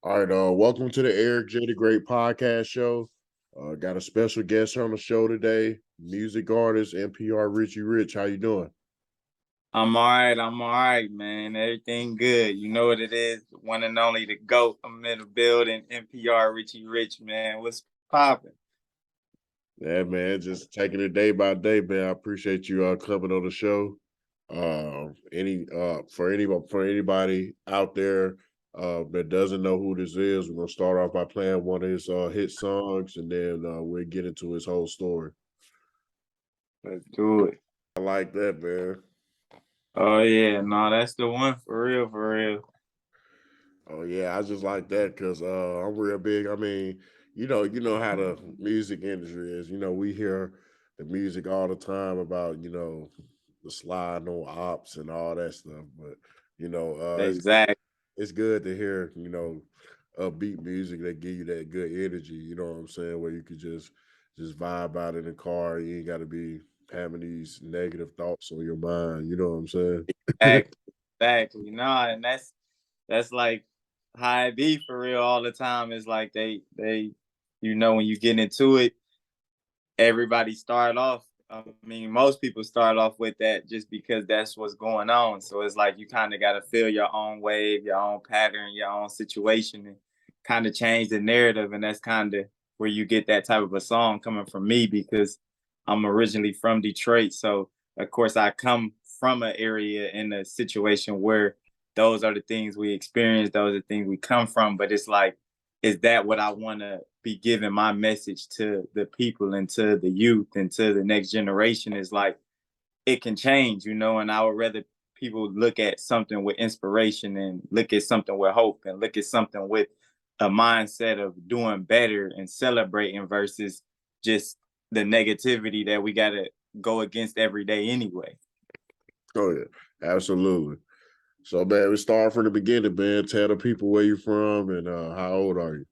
All right, welcome to the Eric J. the Great podcast show. Got a special guest on the show today, music artist MPR Rich. How you doing? I'm all right. I'm all right, man. Everything good. You know what it is. One and only the GOAT. I'm in the building. MPR Rich, man. What's popping? Yeah, man, just taking it day by day, man. I appreciate you coming on the show. Any for anybody out there that doesn't know who this is, we're gonna start off by playing one of his hit songs, and then we'll get into his whole story. Let's do it. I like that, man. Oh yeah, no, that's the one for real, for real. Oh yeah, I just like that because I'm real big. I mean, you know how the music industry is. We hear the music all the time about the slide on ops and all that stuff. But Exactly. it's good to hear upbeat music that give you that good energy. You know what I'm saying? Where you could just vibe out in the car. You ain't got to be having these negative thoughts on your mind. You know what I'm saying? Exactly. Exactly. No, and that's like how it be for real all the time. It's like they when you get into it, everybody start off. I mean, most people start off with that just because that's what's going on. So it's like you kind of got to feel your own wave, your own pattern, your own situation, and kind of change the narrative. And that's kind of where you get that type of a song coming from me because I'm originally from Detroit. So, of course, I come from an area in a situation where those are the things we experience, those are the things we come from. But it's like, is that what I want to be giving my message to the people and to the youth and to the next generation? Is like it can change, and I would rather people look at something with inspiration and look at something with hope and look at something with a mindset of doing better and celebrating versus just the negativity that we got to go against every day anyway. Oh yeah, absolutely. So man, we start from the beginning, man. Tell the people where you're from and how old are you?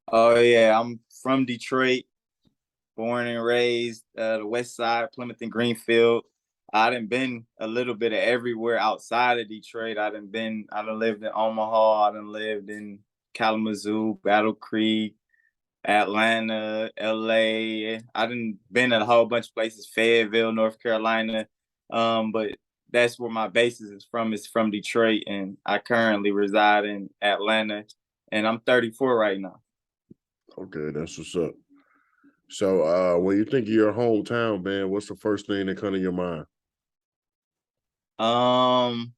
Oh yeah, I'm from Detroit, born and raised the West Side, Plymouth and Greenfield. I done been a little bit of everywhere outside of Detroit. I done lived in Omaha. I done lived in Kalamazoo, Battle Creek, Atlanta, LA. I done been at a whole bunch of places, Fayetteville, North Carolina. But that's where my basis is from. Is from Detroit, and I currently reside in Atlanta, and I'm 34 right now. Okay, that's what's up. So when you think of your hometown, man, what's the first thing that come to your mind? Um,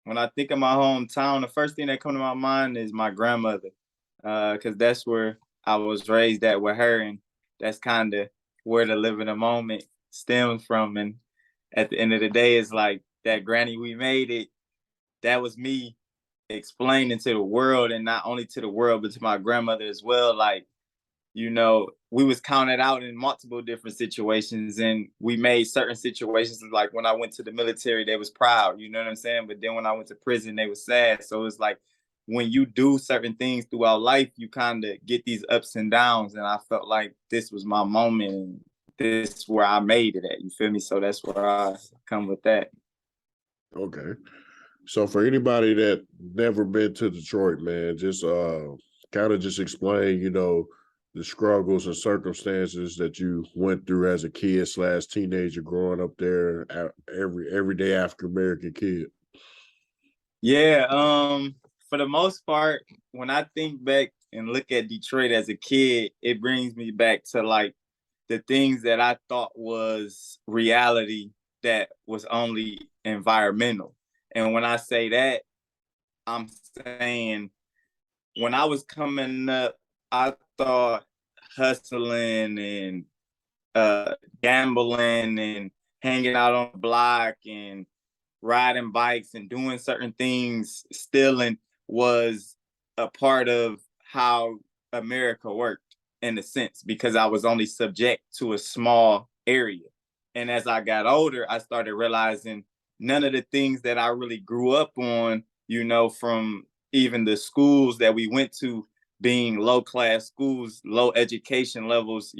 when I think of my hometown, the first thing that comes to my mind is my grandmother, because that's where I was raised at with her, and that's kind of where the live in the moment stems from. And at the end of the day, it's like that granny we made it. That was me explaining to the world, and not only to the world, but to my grandmother as well. Like we was counted out in multiple different situations, and we made certain situations like when I went to the military, they was proud, you know what I'm saying? But then when I went to prison, they was sad. So it's like when you do certain things throughout life, you kind of get these ups and downs. And I felt like this was my moment and this is where I made it at. You feel me? So that's where I come with that. Okay. So for anybody that never been to Detroit, man, just kind of just explain, the struggles and circumstances that you went through as a kid slash teenager growing up there, everyday African American kid. Yeah, for the most part, when I think back and look at Detroit as a kid, it brings me back to like the things that I thought was reality that was only environmental. And when I say that, I'm saying when I was coming up, I thought hustling and gambling and hanging out on the block and riding bikes and doing certain things, stealing was a part of how America worked in a sense because I was only subject to a small area. And as I got older, I started realizing none of the things that I really grew up on, from even the schools that we went to being low class schools, low education levels,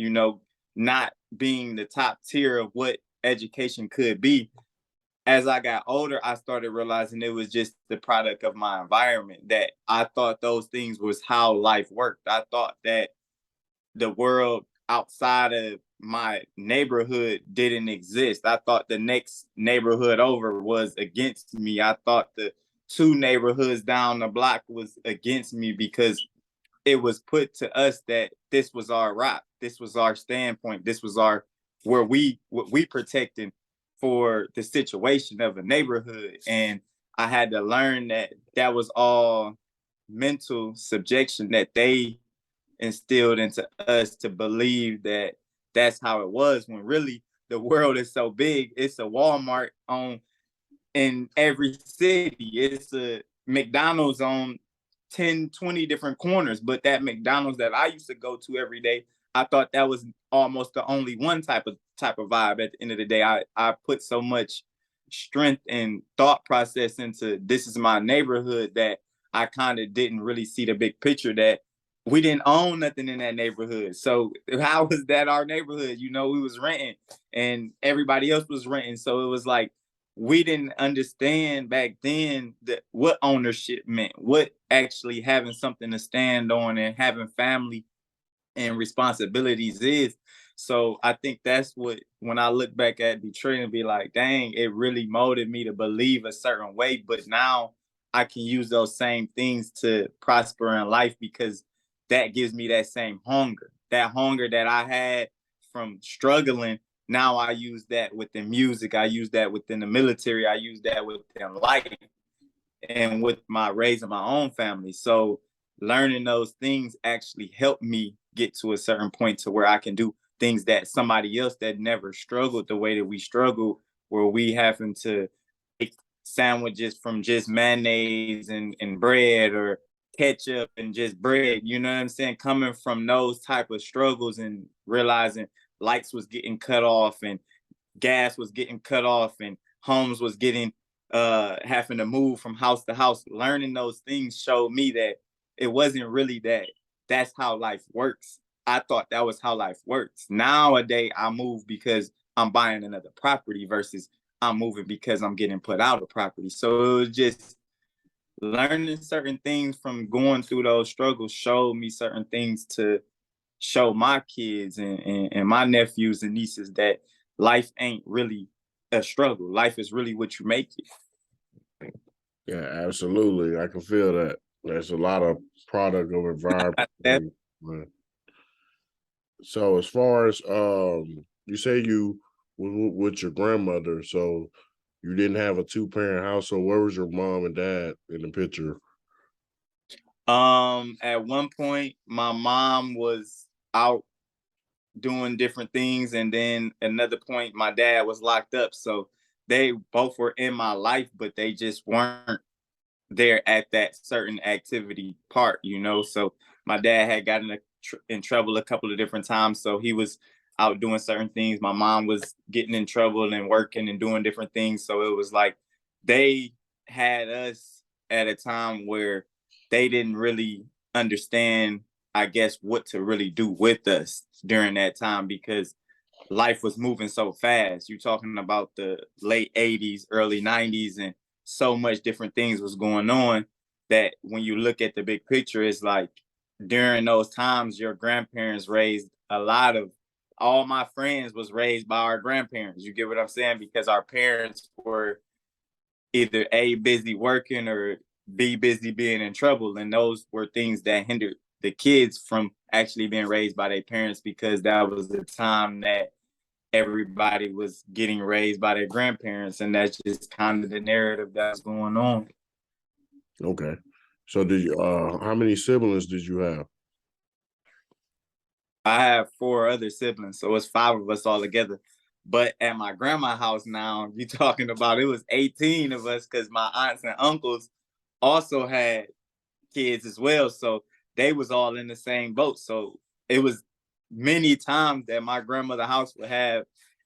not being the top tier of what education could be, as I got older, I started realizing it was just the product of my environment, that I thought those things was how life worked. I thought that the world outside of my neighborhood didn't exist. I thought the next neighborhood over was against me. I thought the two neighborhoods down the block was against me, because it was put to us that this was our rock, this was our standpoint, this was our where we what we protecting for the situation of a neighborhood. And I had to learn that that was all mental subjection that they instilled into us, to believe that that's how it was, when really the world is so big. It's a Walmart on in every city. It's a McDonald's on 10, 20 different corners. But that McDonald's that I used to go to every day, I thought that was almost the only one type of vibe. At the end of the day, I put so much strength and thought process into this is my neighborhood, that I kind of didn't really see the big picture, that we didn't own nothing in that neighborhood. So how was that our neighborhood? We was renting and everybody else was renting. So it was like we didn't understand back then that what ownership meant, what actually having something to stand on and having family and responsibilities is. So I think that's what, when I look back at Detroit and be like, dang, it really molded me to believe a certain way. But now I can use those same things to prosper in life, because that gives me that hunger that I had from struggling. Now I use that within music. I use that within the military. I use that within life and with my raising my own family. So learning those things actually helped me get to a certain point to where I can do things that somebody else that never struggled the way that we struggle, where we having to make sandwiches from just mayonnaise and bread, or ketchup and just bread. You know what I'm saying? Coming from those type of struggles and realizing lights was getting cut off and gas was getting cut off and homes was getting having to move from house to house. Learning those things showed me that it wasn't really that's how life works. I thought that was how life works. Nowadays I move because I'm buying another property, versus I'm moving because I'm getting put out of property. So it was just learning certain things from going through those struggles showed me certain things to show my kids and my nephews and nieces, that life ain't really a struggle. Life is really what you make it. Yeah, absolutely. I can feel that. There's a lot of product of environment. So as far as you say you with your grandmother, so you didn't have a two-parent household. Where was your mom and dad in the picture? At one point, my mom was out doing different things, and then another point, my dad was locked up. So they both were in my life, but they just weren't there at that certain activity part. So my dad had gotten in trouble a couple of different times, so he was out doing certain things. My mom was getting in trouble and working and doing different things. So it was like they had us at a time where they didn't really understand, I guess, what to really do with us during that time, because life was moving so fast. You're talking about the late 80s, early 90s, and so much different things was going on, that when you look at the big picture, it's like during those times, your grandparents raised a lot of, all my friends was raised by our grandparents. You get what I'm saying? Because our parents were either A, busy working, or B, busy being in trouble. And those were things that hindered the kids from actually being raised by their parents, because that was the time that everybody was getting raised by their grandparents. And that's just kind of the narrative that's going on. Okay. So did you how many siblings did you have? I have 4 other siblings, so it's 5 of us all together. But at my grandma's house now, you talking about, it was 18 of us, because my aunts and uncles also had kids as well. So they was all in the same boat. So it was many times that my grandmother's house would have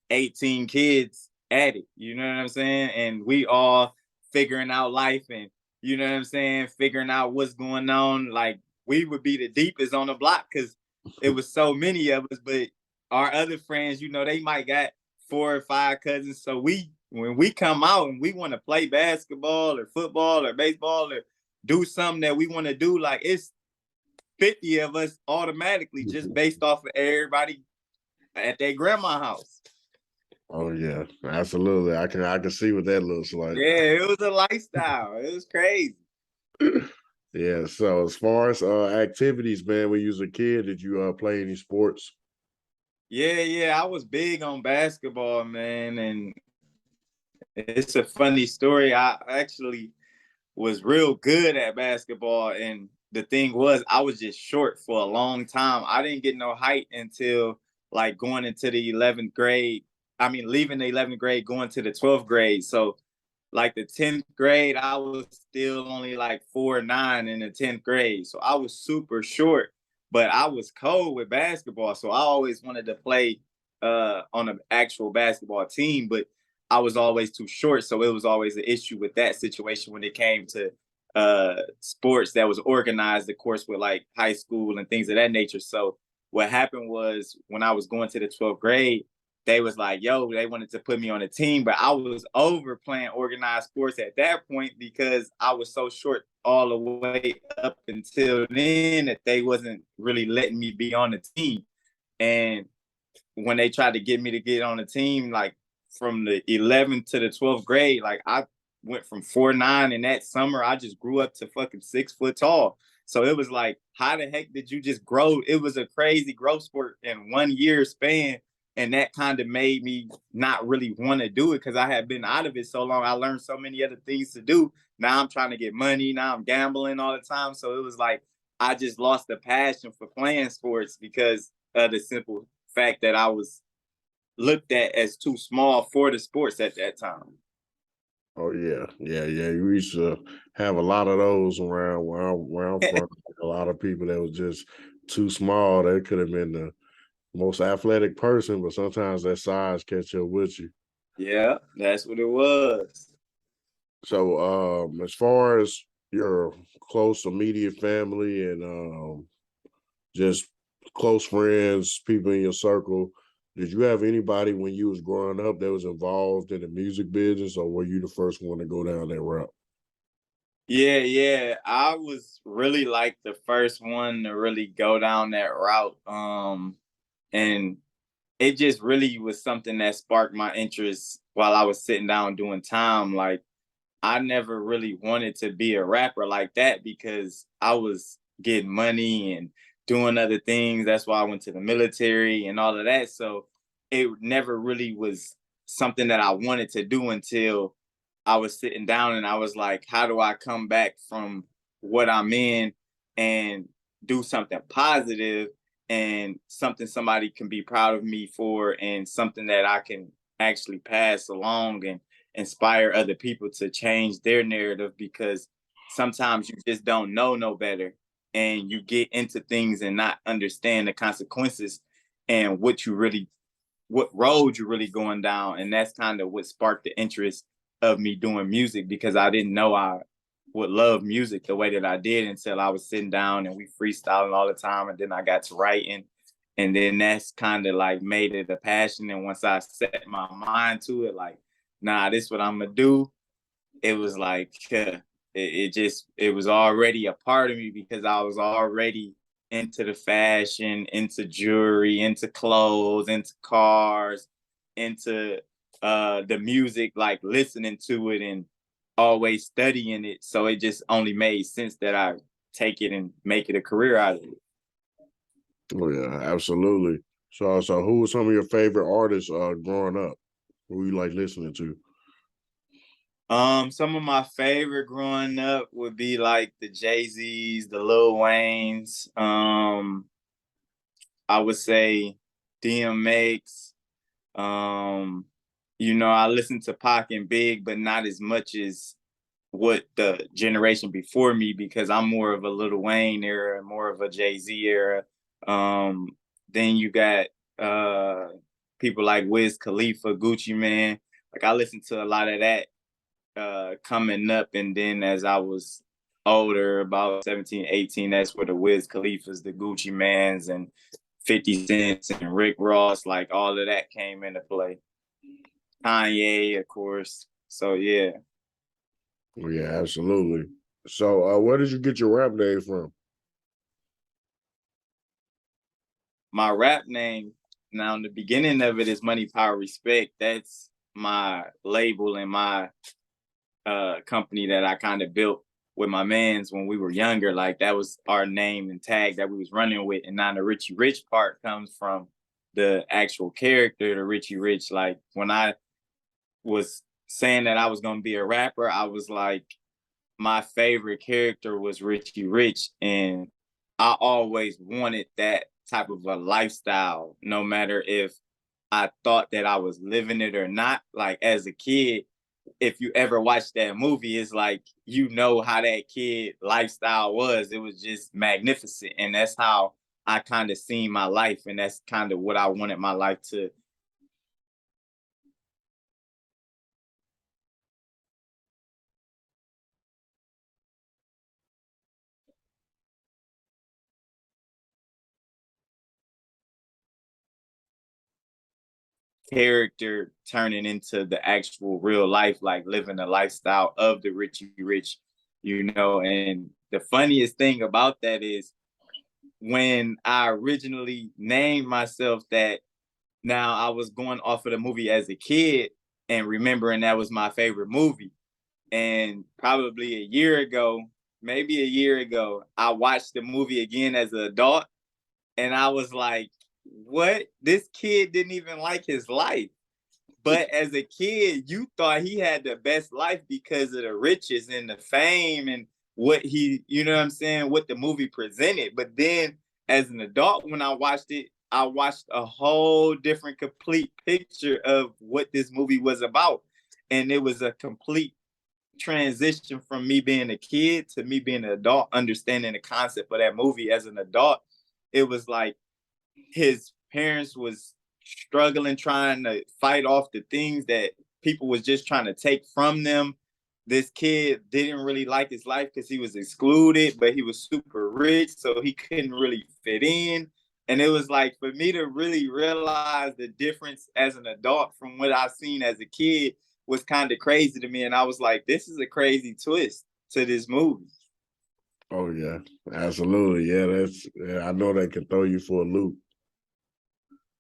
18 kids at it. You know what I'm saying? And we all figuring out life, and you know what I'm saying, figuring out what's going on. Like, we would be the deepest on the block because it was so many of us. But our other friends, they might got 4 or 5 cousins. So we when we come out and we want to play basketball or football or baseball or do something that we want to do, like it's 50 of us automatically just based off of everybody at their grandma house. Oh yeah, absolutely. I can see what that looks like. Yeah, it was a lifestyle. It was crazy. Yeah. So as far as activities, man, when you was a kid, did you play any sports? Yeah, I was big on basketball, man, and it's a funny story. I actually was real good at basketball, and the thing was, I was just short for a long time. I didn't get no height until like going into the 11th grade. I mean, leaving the 11th grade, going to the 12th grade. So like the 10th grade, I was still only like 4'9" in the 10th grade. So I was super short, but I was cold with basketball. So I always wanted to play on an actual basketball team, but I was always too short. So it was always an issue with that situation when it came to sports that was organized, of course, with like high school and things of that nature. So what happened was when I was going to the 12th grade, they was like, yo, they wanted to put me on a team, but I was over playing organized sports at that point because I was so short all the way up until then that they wasn't really letting me be on the team. And when they tried to get me to get on the team, like from the 11th to the 12th grade, like I went from 4'9" in that summer. I just grew up to fucking 6 foot tall. So it was like, how the heck did you just grow? It was a crazy growth spurt in 1 year span. And that kind of made me not really want to do it because I had been out of it so long. I learned so many other things to do. Now I'm trying to get money. Now I'm gambling all the time. So it was like I just lost the passion for playing sports because of the simple fact that I was looked at as too small for the sports at that time. Oh yeah, yeah. You used to have a lot of those around where I'm from. A lot of people that was just too small. They could have been the most athletic person, but sometimes that size catch up with you. Yeah, that's what it was. So, as far as your close immediate family and just close friends, people in your circle, did you have anybody when you was growing up that was involved in the music business, or were you the first one to go down that route? Yeah. I was really like the first one to really go down that route. And it just really was something that sparked my interest while I was sitting down doing time. Like I never really wanted to be a rapper like that because I was getting money and doing other things. That's why I went to the military and all of that. So it never really was something that I wanted to do until I was sitting down and I was like, how do I come back from what I'm in and do something positive and something somebody can be proud of me for and something that I can actually pass along and inspire other people to change their narrative because sometimes you just don't know no better and you get into things and not understand the consequences and what road you're really going down. And that's kind of what sparked the interest of me doing music because I didn't know I would love music the way that I did until I was sitting down and we freestyling all the time. And then I got to writing. And then that's kind of like made it a passion. And once I set my mind to it, like, nah, this is what I'm gonna do. It was like it was already a part of me because I was already into the fashion, into jewelry, into clothes, into cars, into the music, like listening to it and always studying it. So it just only made sense that I take it and make it a career out of it. Oh yeah, absolutely. So who were some of your favorite artists growing up? Who you like listening to? Some of my favorite growing up would be like the Jay-Z's, the Lil Waynes. I would say DMX. Um, I listened to Pac and Big, but not as much as what the generation before me because I'm more of a Lil Wayne era, more of a Jay-Z era. Um, then you got people like Wiz Khalifa, Gucci Man. Like I listened to a lot of that coming up, and then as I was older, about 17, 18, that's where the Wiz Khalifa's, the Gucci Mans, and 50 Cents and Rick Ross, like all of that came into play. Kanye, of course. So yeah. Oh, yeah, absolutely. So, where did you get your rap name from? My rap name, now in the beginning of it is Money Power Respect. That's my label and my company that I kind of built with my mans when we were younger. Like that was our name and tag that we was running with. And now the Richie Rich part comes from the actual character, the Richie Rich. Like when I was saying that I was gonna be a rapper, I was like, my favorite character was Richie Rich, and I always wanted that type of a lifestyle, no matter if I thought that I was living it or not. Like as a kid, if you ever watched that movie, it's like you know how that kid lifestyle was. It was just magnificent, and that's how I kind of seen my life, and that's kind of what I wanted my life to. Character turning into the actual real life, like living the lifestyle of the Richie Rich, you know. And the funniest thing about that is when I originally named myself that, now I was going off of the movie as a kid and remembering that was my favorite movie. And probably a year ago, maybe a year ago, I watched the movie again as an adult and I was like, what? This kid didn't even like his life. But as a kid, you thought he had the best life because of the riches and the fame and what he, you know what I'm saying, what the movie presented. But then as an adult, when I watched it, I watched a whole different, complete picture of what this movie was about. And it was a complete transition from me being a kid to me being an adult, understanding the concept of that movie as an adult. It was like his parents was struggling trying to fight off the things that people was just trying to take from them. This kid didn't really like his life because he was excluded, but he was super rich, so he couldn't really fit in. And it was like for me to really realize the difference as an adult from what I've seen as a kid was kind of crazy to me. And I was like, this is a crazy twist to this movie. Oh yeah, absolutely. Yeah, I know that can throw you for a loop.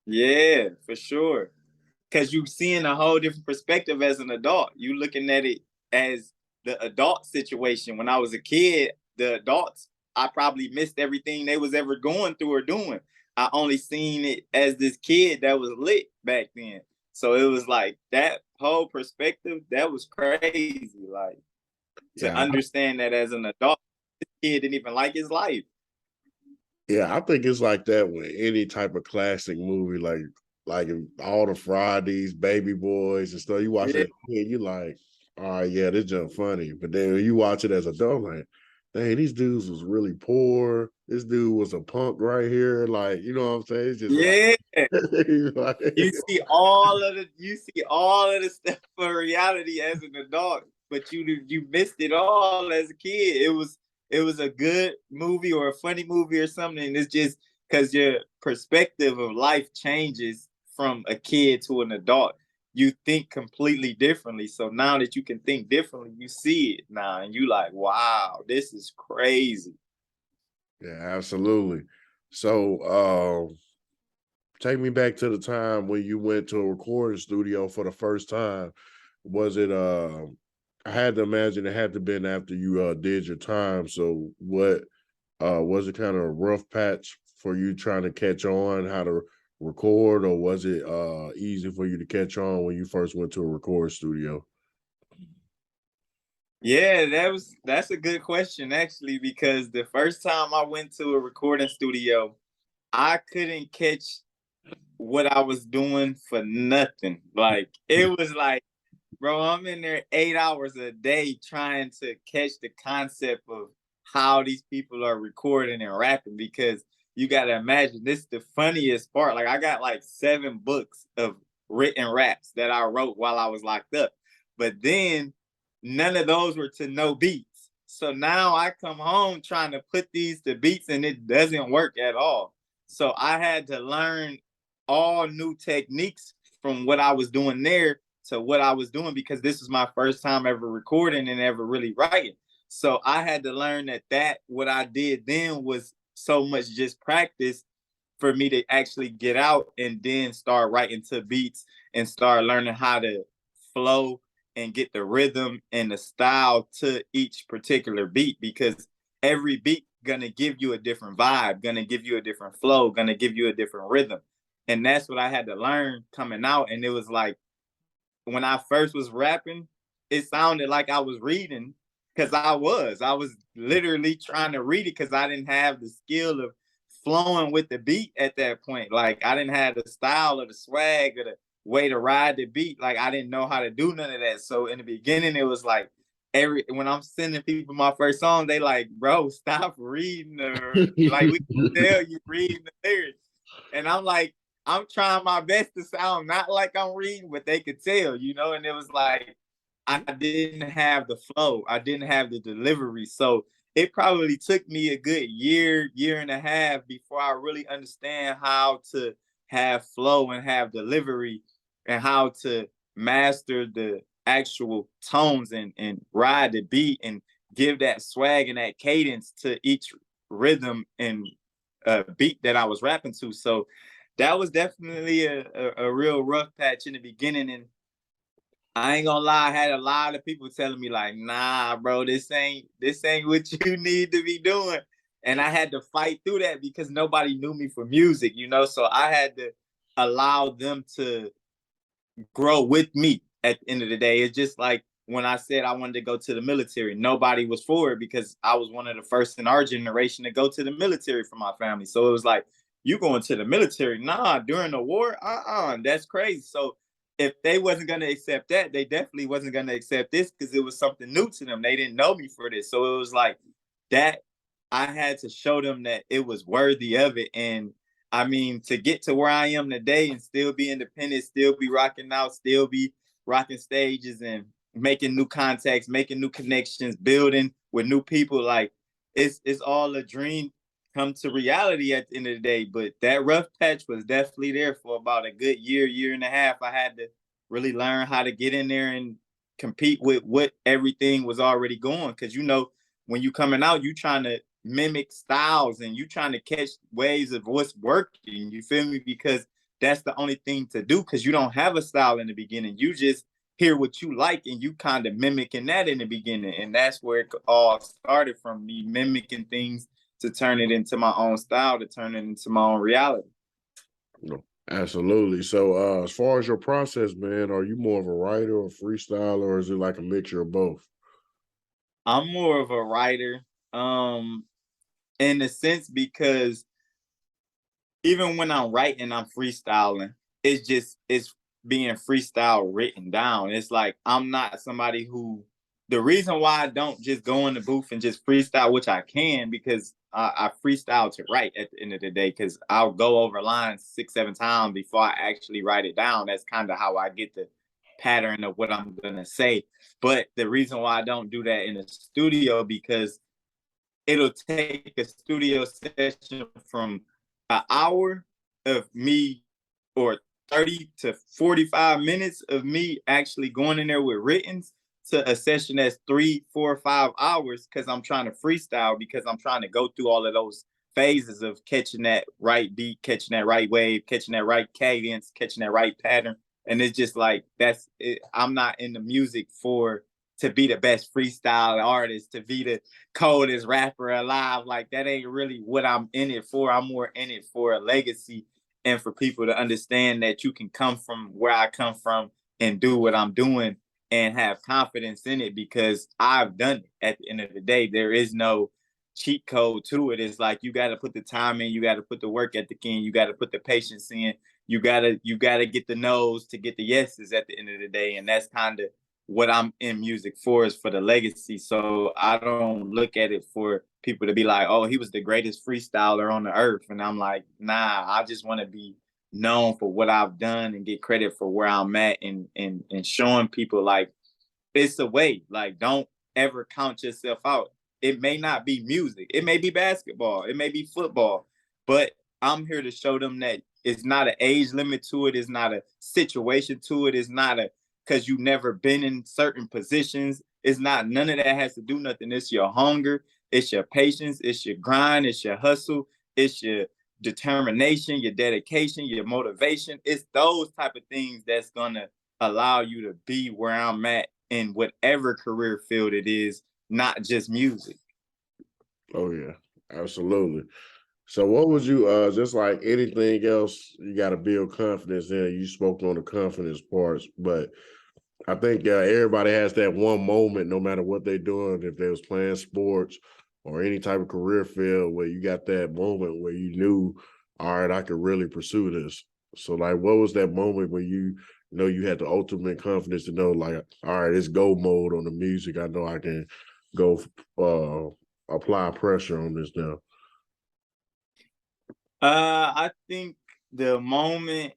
Yeah, for sure. Because you seeing a whole different perspective as an adult. You looking at it as the adult situation. When I was a kid, the adults, I probably missed everything they was ever going through or doing. I only seen it as this kid that was lit back then. So it was like that whole perspective, that was crazy. Like to Yeah, understand that as an adult, this kid didn't even like his life. yeah, I think it's like that with any type of classic movie, like all the Fridays, Baby Boys, and stuff. You watch Yeah. that, kid, you like, all right, yeah, this junk funny. But then when you watch it as an adult, like, dang, these dudes was really poor. This dude was a punk right here. Like, you know what I'm saying? It's just like, Yeah. like You see all of the stuff for reality as an adult, but you missed it all as a kid. It was a good movie or a funny movie or something. And it's just because your perspective of life changes from a kid to an adult. You think completely differently. So now that you can think differently, you see it now and you like, wow, this is crazy. yeah, absolutely. So, take me back to the time when you went to a recording studio for the first time. Was it I had to imagine it had to been after you did your time. So what was it kind of a rough patch for you trying to catch on how to record, or was it easy for you to catch on when you first went to a record studio? Yeah, that's a good question actually, because the first time I went to a recording studio, I couldn't catch what I was doing for nothing. Like it was like, bro, I'm in there 8 hours a day trying to catch the concept of how these people are recording and rapping, because you gotta imagine this is the funniest part. Like I got like 7 books of written raps that I wrote while I was locked up. But then none of those were to no beats. So now I come home trying to put these to beats and it doesn't work at all. So I had to learn all new techniques from what I was doing there to what I was doing, because this was my first time ever recording and ever really writing. So I had to learn that what I did then was so much just practice for me to actually get out and then start writing to beats and start learning how to flow and get the rhythm and the style to each particular beat, because every beat gonna give you a different vibe, gonna give you a different flow, gonna give you a different rhythm. And that's what I had to learn coming out. And it was like, when I first was rapping, it sounded like I was reading, because I was literally trying to read it, because I didn't have the skill of flowing with the beat at that point. Like, I didn't have the style or the swag or the way to ride the beat. Like, I didn't know how to do none of that. So in the beginning, it was like, when I'm sending people my first song, they like, bro, stop reading, or like, we can tell you reading the lyrics. And I'm like, I'm trying my best to sound not like I'm reading, but they could tell, and it was like, I didn't have the flow. I didn't have the delivery. So it probably took me a good year and a half before I really understand how to have flow and have delivery, and how to master the actual tones, and ride the beat and give that swag and that cadence to each rhythm and beat that I was rapping to. So that was definitely a real rough patch in the beginning. And I ain't gonna lie, I had a lot of people telling me like, nah, bro, this ain't what you need to be doing. And I had to fight through that, because nobody knew me for music, so I had to allow them to grow with me at the end of the day. It's just like when I said I wanted to go to the military, nobody was for it, because I was one of the first in our generation to go to the military for my family. So it was like, you going to the military? Nah, during the war? That's crazy. So if they wasn't going to accept that, they definitely wasn't going to accept this, because it was something new to them. They didn't know me for this. So it was like that. I had to show them that it was worthy of it. And I mean, to get to where I am today and still be independent, still be rocking out, still be rocking stages and making new contacts, making new connections, building with new people, like it's all a dream come to reality at the end of the day. But that rough patch was definitely there for about a good year and a half. I had to really learn how to get in there and compete with what everything was already going. Because when you coming out, you trying to mimic styles and you trying to catch waves of what's working. You feel me? Because that's the only thing to do, because you don't have a style in the beginning. You just hear what you like and you kind of mimicking that in the beginning. And that's where it all started, from me mimicking things to turn it into my own style, to turn it into my own reality. No, absolutely. So as far as your process, man, are you more of a writer or freestyle, or is it like a mixture of both? I'm more of a writer, in a sense, because even when I'm writing, I'm freestyling. It's being freestyle written down. It's like, I'm not somebody who, the reason why I don't just go in the booth and just freestyle, which I can, because I freestyle to write at the end of the day, because I'll go over lines 6, 7 times before I actually write it down. That's kind of how I get the pattern of what I'm gonna say. But the reason why I don't do that in the studio, because it'll take a studio session from an hour of me, or 30 to 45 minutes of me actually going in there with writtens, to a session that's 3, 4, 5 hours, because I'm trying to freestyle, because I'm trying to go through all of those phases of catching that right beat, catching that right wave, catching that right cadence, catching that right pattern. And it's just like, that's it. I'm not in the music to be the best freestyle artist, to be the coldest rapper alive. Like, that ain't really what I'm in it for. I'm more in it for a legacy, and for people to understand that you can come from where I come from and do what I'm doing and have confidence in it, because I've done it. At the end of the day, there is no cheat code to it. It's like, you got to put the time in, you got to put the work ethic in, you got to put the patience in, you gotta get the no's to get the yeses at the end of the day. And that's kind of what I'm in music for, is for the legacy. So I don't look at it for people to be like, oh, he was the greatest freestyler on the earth. And I'm like, nah, I just want to be known for what I've done and get credit for where I'm at, and showing people like, it's a way. Like, don't ever count yourself out. It may not be music, it may be basketball, it may be football, but I'm here to show them that it's not an age limit to it, it's not a situation to it, it's not a because you never been in certain positions. It's not, none of that has to do nothing. It's your hunger, it's your patience, it's your grind, it's your hustle, it's your determination, your dedication, your motivation. It's those type of things that's gonna allow you to be where I'm at in whatever career field it is, not just music. Oh yeah, absolutely. So what would you just like anything else you got to build confidence in? You spoke on the confidence parts, but I think everybody has that one moment, no matter what they're doing, if they was playing sports or any type of career field, where you got that moment where you knew, all right, I could really pursue this. So, like, what was that moment where you know you had the ultimate confidence to know, like, all right, it's go mode on the music. I know I can go apply pressure on this now. I think the moment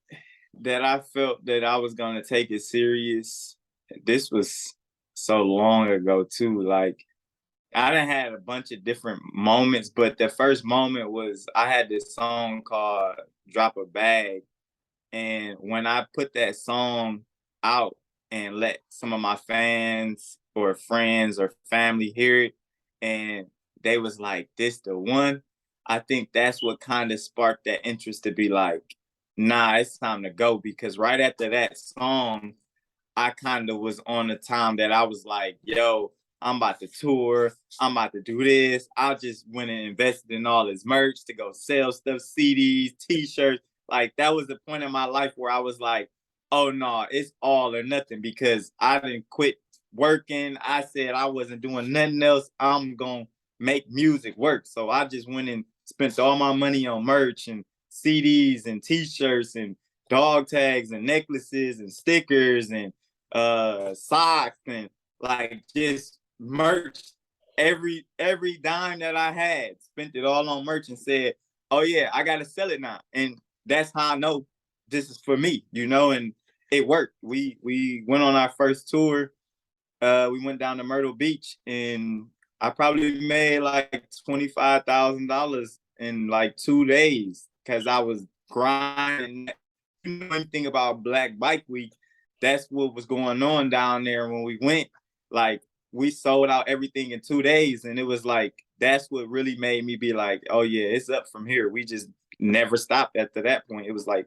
that I felt that I was gonna take it serious, this was so long ago too. Like I done had a bunch of different moments, but the first moment was I had this song called Drop a Bag. And when I put that song out and let some of my fans or friends or family hear it, and they was like, this the one, I think that's what kind of sparked that interest to be like, nah, it's time to go. Because right after that song, I kind of was on the time that I was like, yo, I'm about to tour. I'm about to do this. I just went and invested in all this merch to go sell stuff, CDs, t-shirts. Like that was the point in my life where I was like, oh no, it's all or nothing, because I didn't quit working. I said I wasn't doing nothing else. I'm going to make music work. So I just went and spent all my money on merch and CDs and t-shirts and dog tags and necklaces and stickers and socks and like just merch. Every dime that I had, spent it all on merch and said, oh yeah, I gotta sell it now. And that's how I know this is for me, and it worked. We went on our first tour. We went down to Myrtle Beach, and I probably made like $25,000 in like 2 days because I was grinding. You know anything about Black Bike Week? That's what was going on down there when we went. Like we sold out everything in 2 days, and it was like that's what really made me be like, oh yeah, it's up from here. We just never stopped after that point. It was like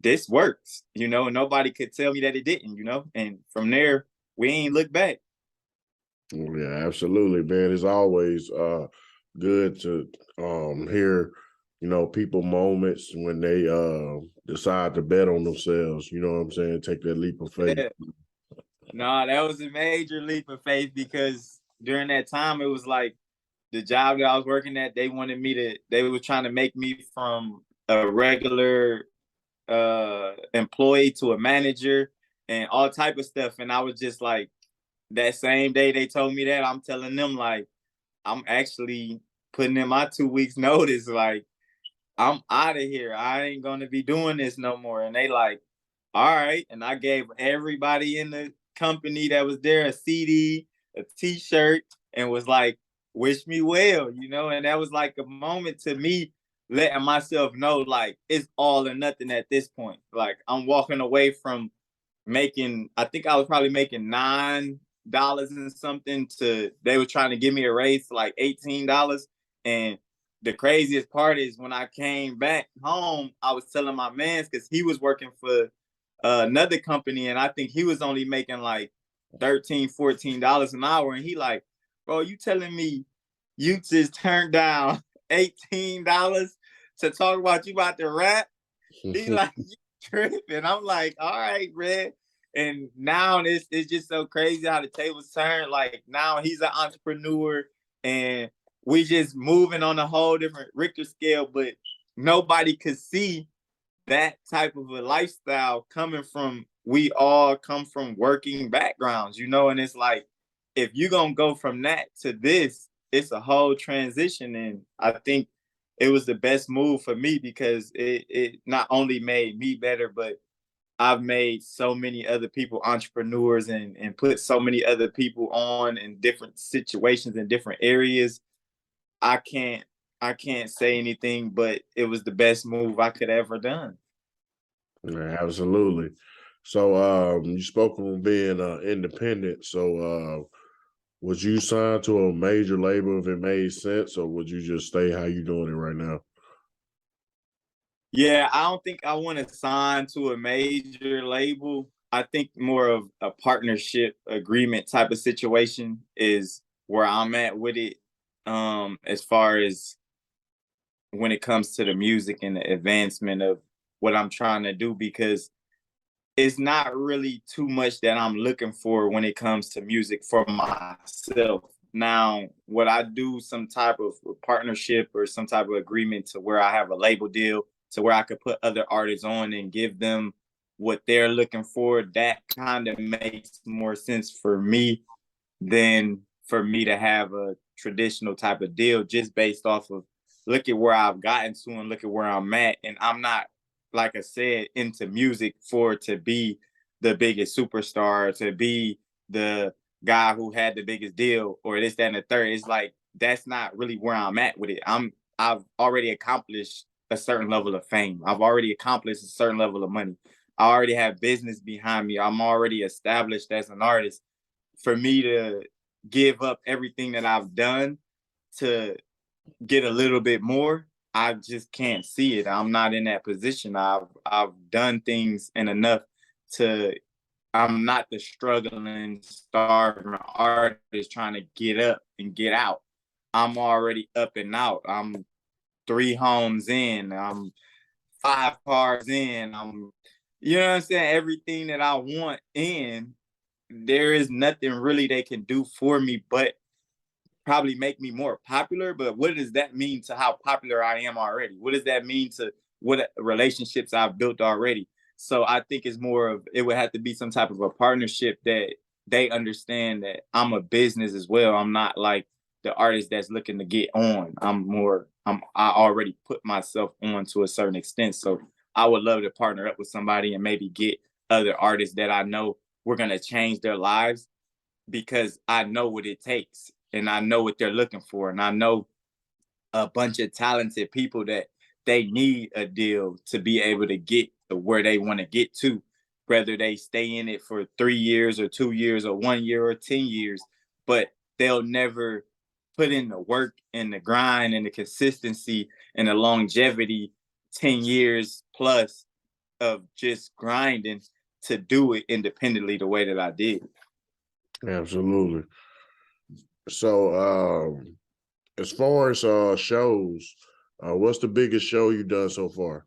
this works, and nobody could tell me that it didn't, and from there we ain't look back. Yeah, absolutely, man. It's always good to hear, people moments when they decide to bet on themselves, you know what I'm saying? Take that leap of faith. Yeah. No, that was a major leap of faith because during that time it was like the job that I was working at, they were trying to make me from a regular employee to a manager and all type of stuff. And I was just like, that same day they told me that, I'm telling them like, I'm actually putting in my 2 weeks notice. Like, I'm out of here. I ain't gonna be doing this no more. And they like, all right. And I gave everybody in the company that was there a CD, a t-shirt, and was like, wish me well, and that was like a moment to me letting myself know like it's all or nothing at this point. Like I'm walking away from making, I think I was probably making $9 and something, to they were trying to give me a raise to like $18. And the craziest part is when I came back home, I was telling my man, because he was working for another company, and I think he was only making like $13, $14 an hour. And he like, bro, you telling me you just turned down $18 to talk about you about to rap? He like, you tripping. I'm like, all right, Red. And now it's just so crazy how the tables turn. Like now he's an entrepreneur and we just moving on a whole different Richter scale, but nobody could see that type of a lifestyle coming from, we all come from working backgrounds, and it's like if you're gonna go from that to this, it's a whole transition. And I think it was the best move for me because it not only made me better, but I've made so many other people entrepreneurs and put so many other people on in different situations in different areas. I can't I can't say anything, but it was the best move I could ever done. Yeah, absolutely. So you spoke on being independent. So would you sign to a major label if it made sense, or would you just stay how you doing it right now? Yeah, I don't think I want to sign to a major label. I think more of a partnership agreement type of situation is where I'm at with it. As far as when it comes to the music and the advancement of what I'm trying to do, because it's not really too much that I'm looking for when it comes to music for myself. Now, would I do some type of partnership or some type of agreement to where I have a label deal to where I could put other artists on and give them what they're looking for? That kind of makes more sense for me than for me to have a traditional type of deal just based off of look at where I've gotten to and look at where I'm at. And I'm not, like I said, into music for to be the biggest superstar, to be the guy who had the biggest deal or this, that, and the third. It's like that's not really where I'm at with it. I've already accomplished a certain level of fame. I've already accomplished a certain level of money. I already have business behind me. I'm already established as an artist. For me to give up everything that I've done to get a little bit more, I just can't see it. I'm not in that position. I've done things and enough to I'm not the struggling, starving artist trying to get up and get out. I'm already up and out. I'm 3 homes in. I'm 5 cars in. You know what I'm saying? Everything that I want in, there is nothing really they can do for me but probably make me more popular. But what does that mean to how popular I am already? What does that mean to what relationships I've built already? So I think it's more of it would have to be some type of a partnership that they understand that I'm a business as well. I'm not like the artist that's looking to get on. I already put myself on to a certain extent. So I would love to partner up with somebody and maybe get other artists that I know we're gonna change their lives because I know what it takes and I know what they're looking for. And I know a bunch of talented people that they need a deal to be able to get to where they want to get to, whether they stay in it for 3 years or 2 years or 1 year or 10 years, but they'll never put in the work and the grind and the consistency and the longevity 10 years plus of just grinding to do it independently the way that I did. Absolutely. So as far as shows, what's the biggest show you've done so far?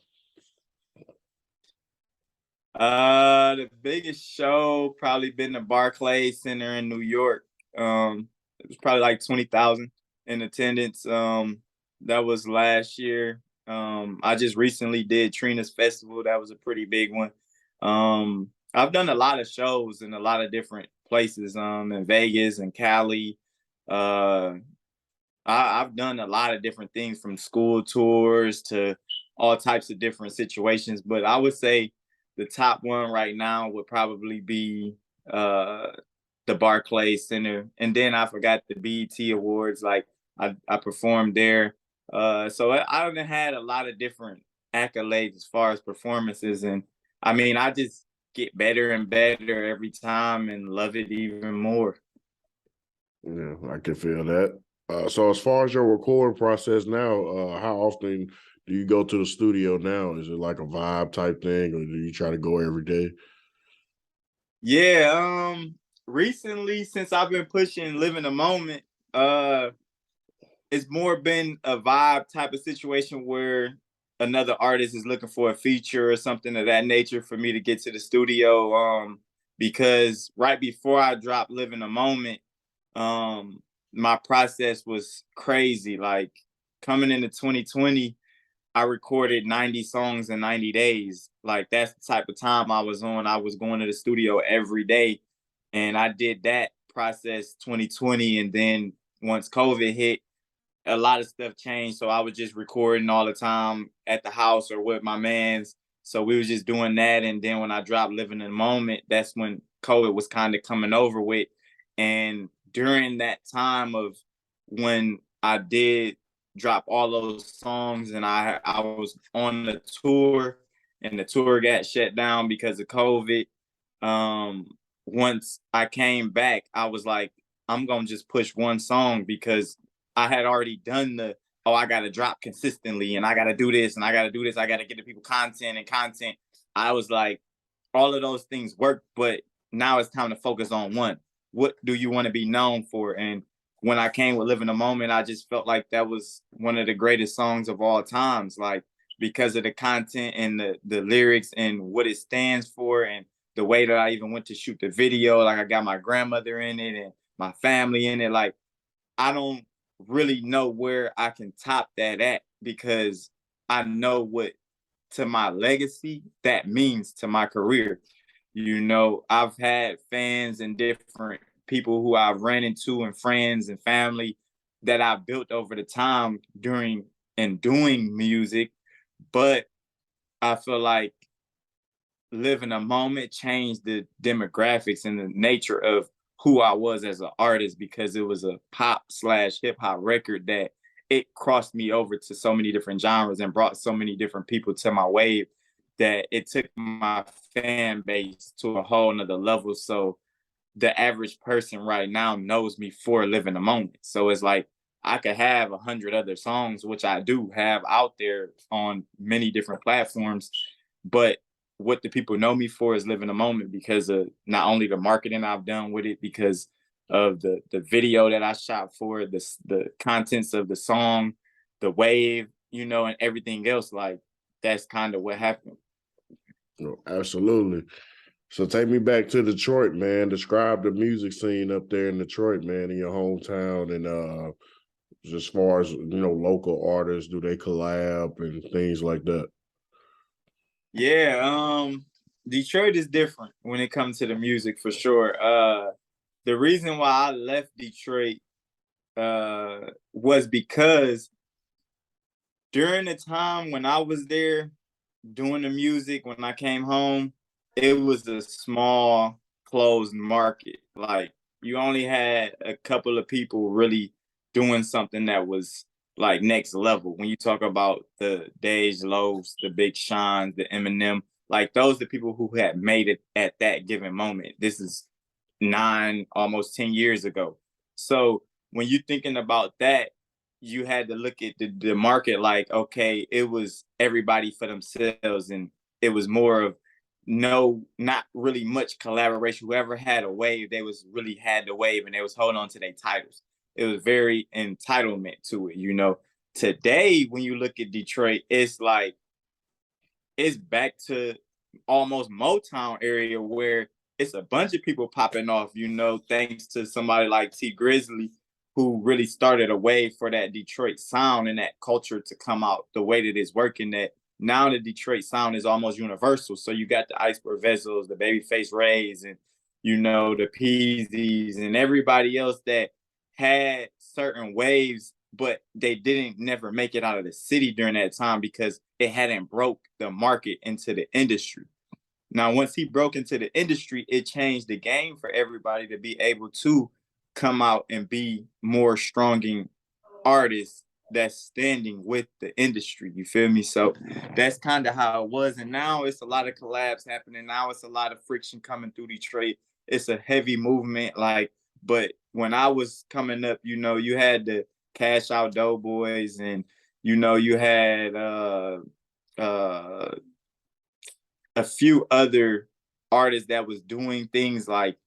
The biggest show probably been the Barclays Center in New York. It was probably like 20,000 in attendance. That was last year. I just recently did Trina's Festival. That was a pretty big one. I've done a lot of shows in a lot of different places. In Vegas and Cali. Uh, I've done a lot of different things from school tours to all types of different situations. But I would say the top one right now would probably be uh, the Barclays Center. And then I forgot the BET Awards. Like I performed there. So I've had a lot of different accolades as far as performances. And I mean, I just get better and better every time and love it even more. Yeah, I can feel that. So as far as your recording process now, how often do you go to the studio now? Is it like a vibe type thing, or do you try to go every day? Yeah, recently since I've been pushing living the moment, uh it's more been a vibe type of situation where another artist is looking for a feature or something of that nature for me to get to the studio. Because right before I dropped living the moment, my process was crazy. Like coming into 2020, I recorded 90 songs in 90 days. Like that's the type of time I was on. I was going to the studio every day. And I did that process 2020. And then once COVID hit, a lot of stuff changed. So I was just recording all the time at the house or with my mans. So we was just doing that. And then when I dropped Living in the Moment, that's when COVID was kind of coming over with. And during that time of when I did drop all those songs and I was on the tour and the tour got shut down because of COVID. um once I came back, I was like, I'm gonna just push one song because I had already done the, oh, I gotta drop consistently and I gotta do this and I gotta do this, I gotta get the people content and content. I was like, all of those things work, but now it's time to focus on one. What do you want to be known for? And when I came with Live in the Moment, I just felt like that was one of the greatest songs of all times. Like, because of the content and the lyrics and what it stands for, and the way that I even went to shoot the video. Like, I got my grandmother in it and my family in it. Like, I don't really know where I can top that at, because I know what, to my legacy, that means to my career. You know, I've had fans and different people who I've ran into and friends and family that I've built over the time during and doing music. But I feel like Live in a Moment changed the demographics and the nature of who I was as an artist, because it was a pop slash hip hop record that it crossed me over to so many different genres and brought so many different people to my wave, that it took my fan base to a whole nother level. So the average person right now knows me for Live in a Moment. So it's like, I could have 100 other songs, which I do have out there on many different platforms, but what the people know me for is Live in a Moment, because of not only the marketing I've done with it, because of the video that I shot for it, the contents of the song, the wave, you know, and everything else. Like, that's kind of what happened. Absolutely. So take me back to Detroit, man. Describe the music scene up there in Detroit, man, in your hometown, and as far as local artists, do they collab and things like that? Yeah, Detroit is different when it comes to the music, for sure. The reason why I left Detroit was because during the time when I was there doing the music, when I came home, it was a small closed market. Like, you only had a couple of people really doing something that was like next level. When you talk about the Dej Loafs, the Big Seans, the Eminem, like, those are the people who had made it at that given moment. This is 9, almost 10 years ago. So when you're thinking about that, you had to look at the market like, okay, it was everybody for themselves, and it was more of no, not really much collaboration. Whoever had a wave, they was really had the wave, and they was holding on to their titles. It was very entitlement to it, you know. Today, when you look at Detroit, it's like, it's back to almost Motown area, where it's a bunch of people popping off, you know, thanks to somebody like T Grizzly, who really started a wave for that Detroit sound and that culture to come out the way that it's working. That now the Detroit sound is almost universal. So you got the Iceberg Vessels, the Babyface Rays, and, you know, the Peasies and everybody else that had certain waves, but they didn't never make it out of the city during that time because it hadn't broke the market into the industry. Now, once he broke into the industry, it changed the game for everybody to be able to come out and be more stronging artists that's standing with the industry. You feel me? So that's kind of how it was. And now it's a lot of collabs happening. Now it's a lot of friction coming through Detroit. It's a heavy movement. Like, but when I was coming up, you know, you had the Cash Out Doughboys, and, you know, you had uh a few other artists that was doing things like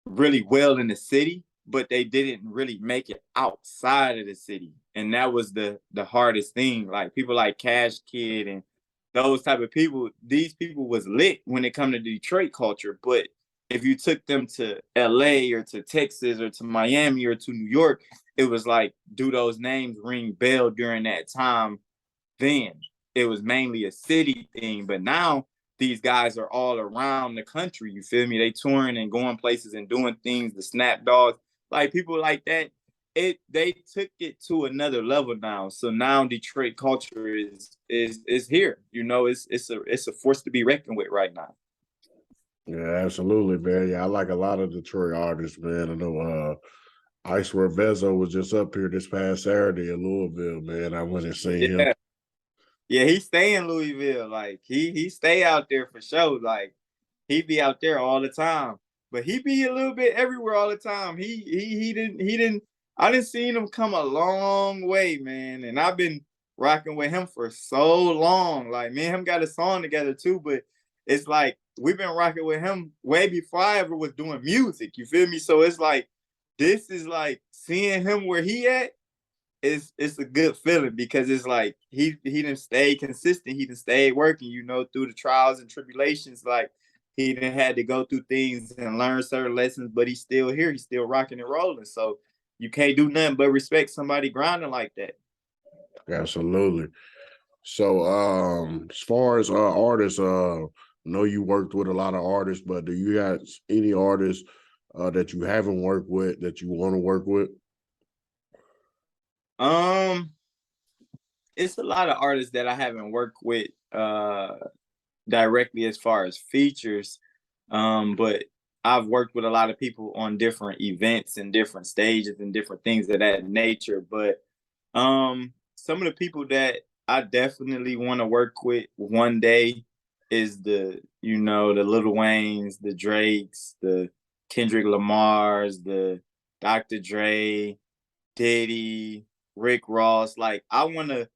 really well in the city, but they didn't really make it outside of the city. And that was the hardest thing. Like, people like Cash Kid and those type of people, these people was lit when it come to Detroit culture. But if you took them to LA or to Texas or to Miami or to New York, it was like, do those names ring bell during that time? Then it was mainly a city thing, but now these guys are all around the country. You feel me? They touring and going places and doing things. The Snap Dogs, like, people like that. They took it to another level now. So now Detroit culture is here. You know, it's a force to be reckoned with right now. Yeah, absolutely, man. Yeah, I like a lot of Detroit artists, man. I know Icewear Bezo was just up here this past Saturday in Louisville, man. I went and seen him. Yeah, yeah, he stay in Louisville. Like, he stay out there for sure. Like, he be out there all the time, but he be a little bit everywhere all the time. He didn't I didn't see him come a long way, man. And I've been rocking with him for so long. Like me and him got a song together too, but it's like we've been rocking with him way before I ever was doing music. You feel me? So it's like this is like seeing him where he at. It's a good feeling because it's like he didn't stay consistent. He didn't stay working, through the trials and tribulations. Like he didn't had to go through things and learn certain lessons, but he's still here. He's still rocking and rolling. So you can't do nothing but respect somebody grinding like that. Absolutely. So, as far as artists, I know you worked with a lot of artists, but do you got any artists that you haven't worked with that you want to work with? Um, it's a lot of artists that I haven't worked with directly as far as features. But I've worked with a lot of people on different events and different stages and different things of that nature. But some of the people that I definitely want to work with one day is the Lil Waynes, the Drakes, the Kendrick Lamars, the Dr. Dre, Diddy, Rick Ross. Like I wanna,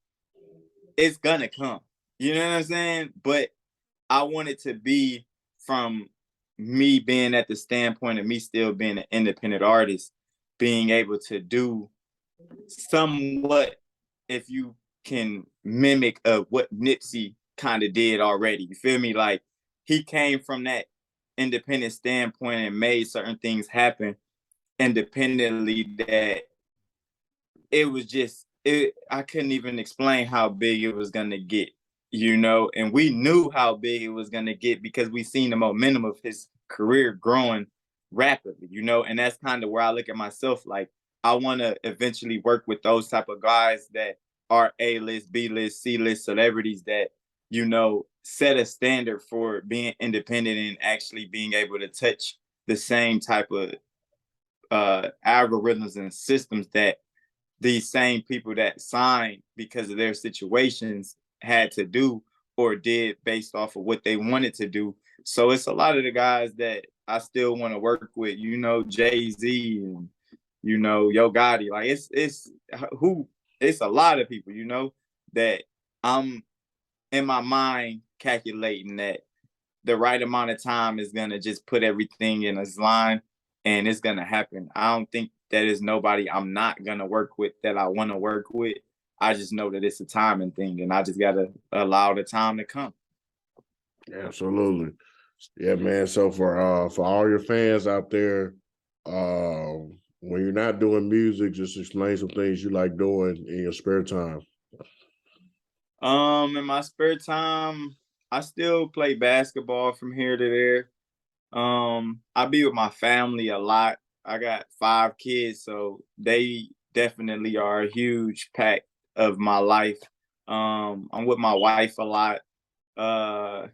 it's gonna come. You know what I'm saying? But I want it to be from me being at the standpoint of me still being an independent artist, being able to do somewhat, if you can mimic what Nipsey kind of did already. You feel me? Like he came from that independent standpoint and made certain things happen independently that it was just I couldn't even explain how big it was gonna get. And we knew how big it was gonna get because we seen the momentum of his career growing rapidly, and that's kind of where I look at myself. Like I want to eventually work with those type of guys that are A-list, B-list, C-list celebrities that set a standard for being independent and actually being able to touch the same type of algorithms and systems that these same people that signed because of their situations had to do or did based off of what they wanted to do. So it's a lot of the guys that I still want to work with, Jay-Z and Yo Gotti. Like it's a lot of people, that I'm in my mind calculating that the right amount of time is gonna just put everything in its line and it's gonna happen. I don't think that is nobody I'm not gonna work with that I want to work with. I just know that it's a timing thing and I just gotta allow the time to come. Absolutely. Yeah, man. So for all your fans out there, when you're not doing music, just explain some things you like doing in your spare time. In my spare time, I still play basketball from here to there. I be with my family a lot. I got 5 kids, so they definitely are a huge pack of my life. I'm with my wife a lot. Uh,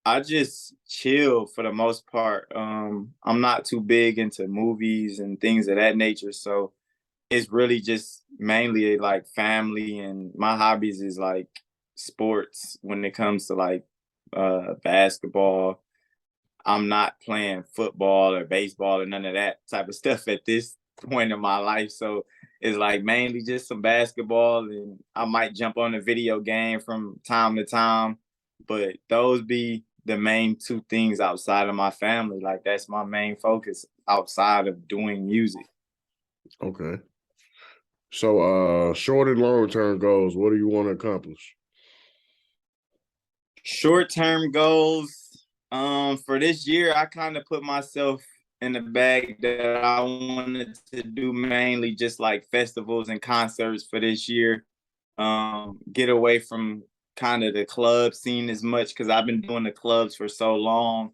I just chill for the most part. I'm not too big into movies and things of that nature, so it's really just mainly like family, and my hobbies is like sports when it comes to like basketball. I'm not playing football or baseball or none of that type of stuff at this point in my life. So it's like mainly just some basketball, and I might jump on a video game from time to time. But those be the main two things outside of my family. Like that's my main focus outside of doing music. Okay. So short and long term goals, what do you want to accomplish? Short term goals. For this year, I kind of put myself in the bag that I wanted to do mainly just like festivals and concerts for this year. Get away from kind of the club scene as much because I've been doing the clubs for so long.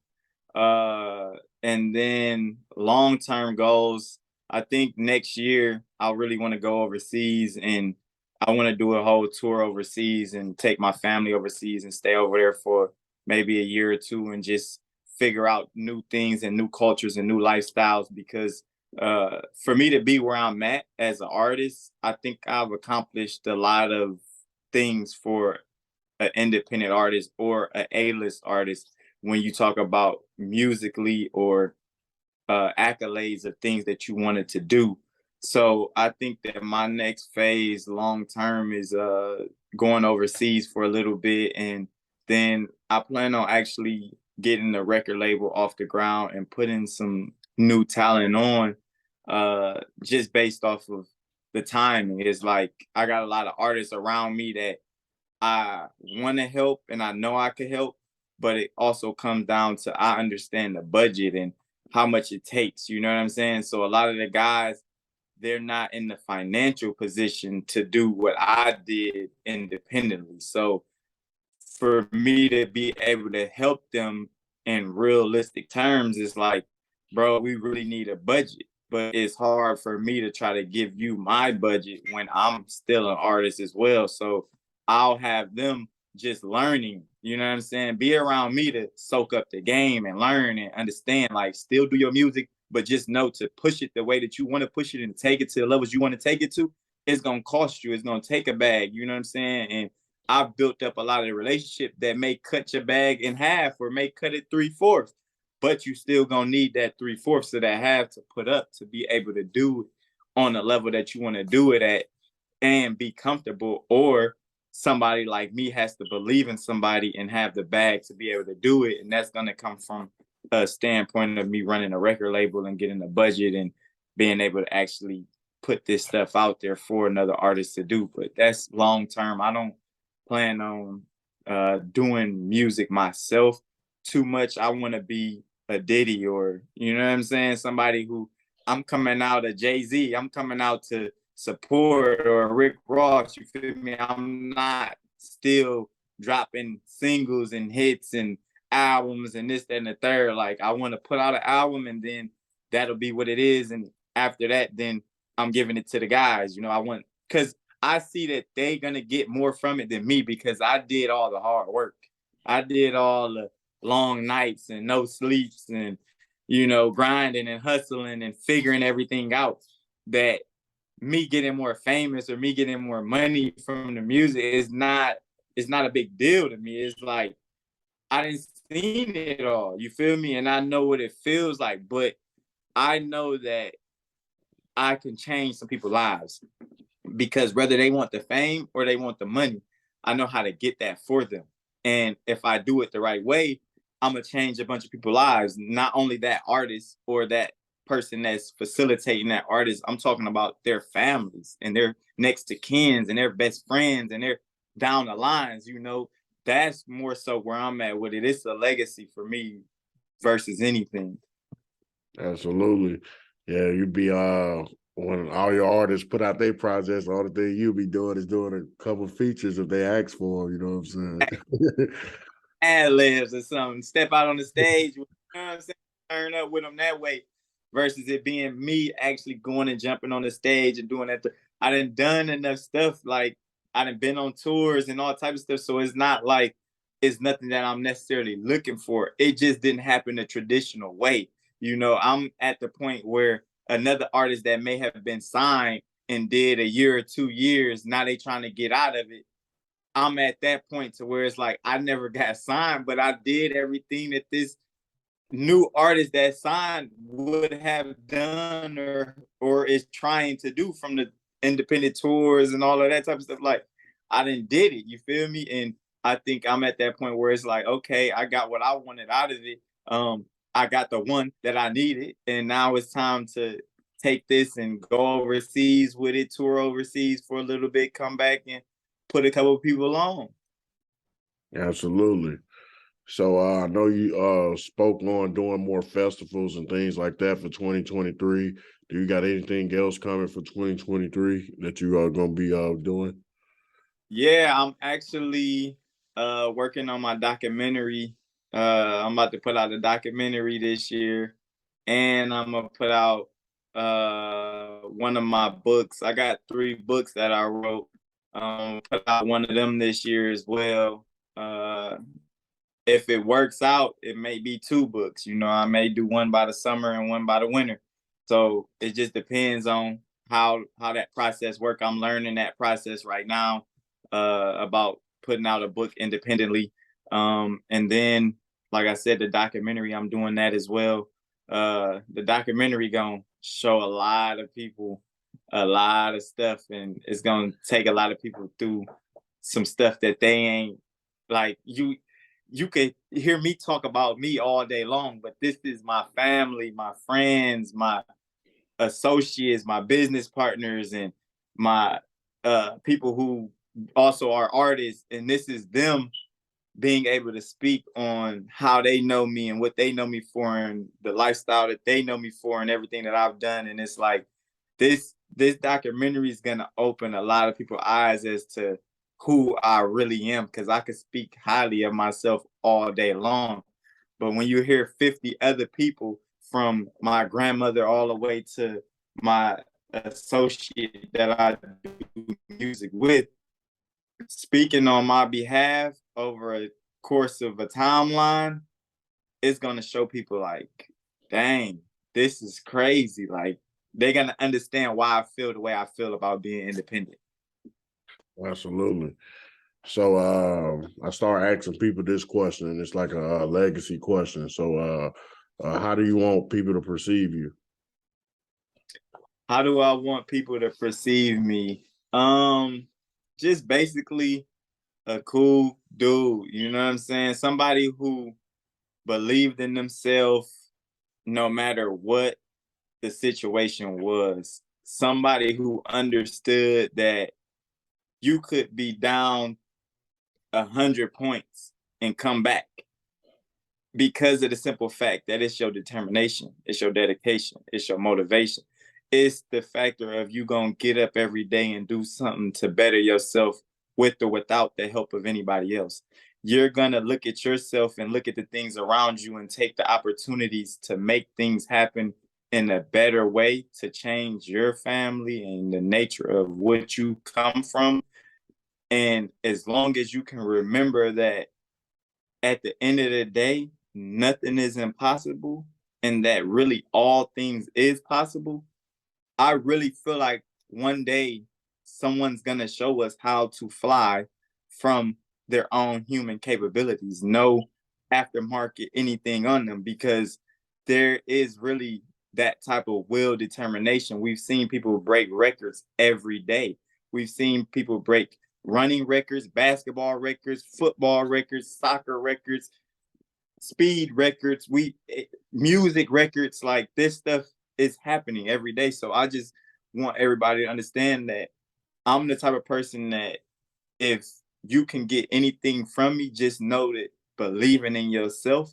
And then long term goals, I think next year I really want to go overseas and I want to do a whole tour overseas and take my family overseas and stay over there for maybe a year or two and just figure out new things and new cultures and new lifestyles because for me to be where I'm at as an artist, I think I've accomplished a lot of things for an independent artist or an A-list artist. when you talk about musically or accolades of things that you wanted to do. So I think that my next phase long term is going overseas for a little bit, and then I plan on actually getting the record label off the ground and putting some new talent on, just based off of the timing. It's like I got a lot of artists around me that I want to help and I know I can help, but it also comes down to I understand the budget and how much it takes. You know what I'm saying? So a lot of the guys, they're not in the financial position to do what I did independently. So for me to be able to help them in realistic terms is like, bro, we really need a budget. But it's hard for me to try to give you my budget when I'm still an artist as well. So I'll have them just learning, you know what I'm saying? Be around me to soak up the game and learn and understand, like still do your music, but just know to push it the way that you want to push it and take it to the levels you want to take it to. It's gonna cost you. It's gonna take a bag. You know what I'm saying? And I've built up a lot of the relationship that may cut your bag in half or may cut it 3/4, but you still gonna need that 3/4 of that half to put up to be able to do it on the level that you want to do it at and be comfortable. Or somebody like me has to believe in somebody and have the bag to be able to do it. And that's gonna come from a standpoint of me running a record label and getting a budget and being able to actually put this stuff out there for another artist to do. But that's long term. I don't plan on doing music myself too much. I want to be a Diddy or, you know what I'm saying? Somebody who I'm coming out of Jay-Z, I'm coming out to support, or Rick Ross, you feel me? I'm not still dropping singles and hits and albums and this, that, and the third. Like I want to put out an album and then that'll be what it is. And after that, then I'm giving it to the guys. You know, I want, because I see that they gonna get more from it than me because I did all the hard work. I did all the long nights and no sleeps and grinding and hustling and figuring everything out. That me getting more famous or me getting more money from the music is not, it's not a big deal to me. It's like I didn't seen it all. You feel me? And I know what it feels like, but I know that I can change some people's lives because whether they want the fame or they want the money, I know how to get that for them. And if I do it the right way, I'm gonna change a bunch of people's lives. Not only that artist or that person that's facilitating that artist, I'm talking about their families and their next to kins and their best friends and their down the lines. That's more so where I'm at with it. It's a legacy for me versus anything. Absolutely. Yeah, you'd be when all your artists put out their projects, all the thing you'll be doing is doing a couple features if they ask for them, you know what I'm saying? Ad libs or something, step out on the stage, you know what I'm saying? Turn up with them that way versus it being me actually going and jumping on the stage and doing that. I done enough stuff. Like I done been on tours and all types of stuff. So it's not like it's nothing that I'm necessarily looking for. It just didn't happen the traditional way. I'm at the point where another artist that may have been signed and did a year or 2 years, now they trying to get out of it. I'm at that point to where it's like I never got signed, but I did everything that this new artist that signed would have done or is trying to do from the independent tours and all of that type of stuff. Like I didn't did it, you feel me? And I think I'm at that point where it's like, okay, I got what I wanted out of it. I got the one that I needed, and now it's time to take this and go overseas with it, tour overseas for a little bit, come back and put a couple of people on. Absolutely. So I know you spoke on doing more festivals and things like that for 2023. Do you got anything else coming for 2023 that you are gonna be doing? Yeah, I'm actually working on my documentary. I'm about to put out a documentary this year, and I'm gonna put out one of my books. I got 3 books that I wrote. Put out one of them this year as well. If it works out, it may be 2 books. I may do one by the summer and one by the winter. So it just depends on how that process work. I'm learning that process right now about putting out a book independently. And then like I said, the documentary, I'm doing that as well. The documentary gonna show a lot of people a lot of stuff, and it's gonna take a lot of people through some stuff that they ain't like you could hear me talk about me all day long, but this is my family, my friends, my associates, my business partners, and my people who also are artists, and this is them being able to speak on how they know me and what they know me for and the lifestyle that they know me for and everything that I've done. And it's like this documentary is gonna open a lot of people's eyes as to who I really am, because I could speak highly of myself all day long. But when you hear 50 other people, from my grandmother all the way to my associate that I do music with, speaking on my behalf over a course of a timeline, it's gonna show people like, dang, this is crazy. Like, they're gonna understand why I feel the way I feel about being independent. Absolutely. So I start asking people this question, and it's like a legacy question. So how do you want people to perceive you? How do I want people to perceive me? Just basically a cool dude, you know what I'm saying? Somebody who believed in themselves no matter what the situation was. Somebody who understood that you could be down 100 points and come back because of the simple fact that it's your determination, it's your dedication, it's your motivation. It's the factor of you gonna get up every day and do something to better yourself with or without the help of anybody else. You're gonna look at yourself and look at the things around you and take the opportunities to make things happen in a better way to change your family and the nature of what you come from. And as long as you can remember that at the end of the day, nothing is impossible, and that really all things is possible, I really feel like one day someone's gonna show us how to fly from their own human capabilities, no aftermarket anything on them, because there is really that type of will determination. We've seen people break records every day. We've seen people break running records, basketball records, football records, soccer records, speed records, music records. Like, this stuff is happening every day. So I just want everybody to understand that I'm the type of person that if you can get anything from me, just know that believing in yourself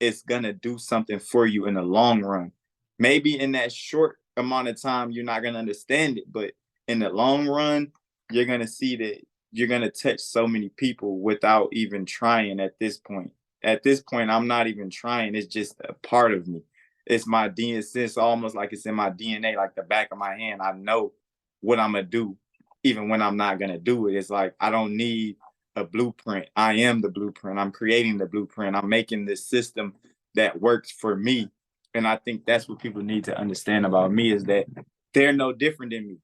is gonna do something for you in the long run. Maybe in that short amount of time, you're not gonna understand it, but in the long run, you're gonna see that you're gonna touch so many people without even trying at this point. At this point, I'm not even trying. It's just a part of me. It's my DNA. It's almost like it's in my DNA, like the back of my hand. I know what I'm gonna do, even when I'm not gonna do it. It's like I don't need a blueprint. I am the blueprint. I'm creating the blueprint. I'm making this system that works for me. And I think that's what people need to understand about me, is that they're no different than me.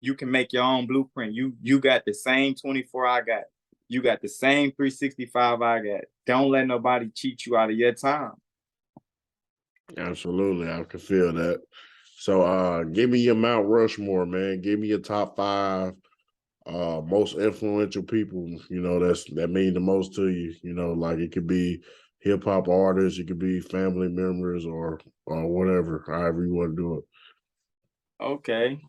You can make your own blueprint. You got the same 24 I got. You got the same 365 I got. Don't let nobody cheat you out of your time. Absolutely, I can feel that. So give me your Mount Rushmore, man. Give me your top five most influential people, that mean the most to you. Like it could be hip hop artists, it could be family members or whatever, however you want to do it. Okay.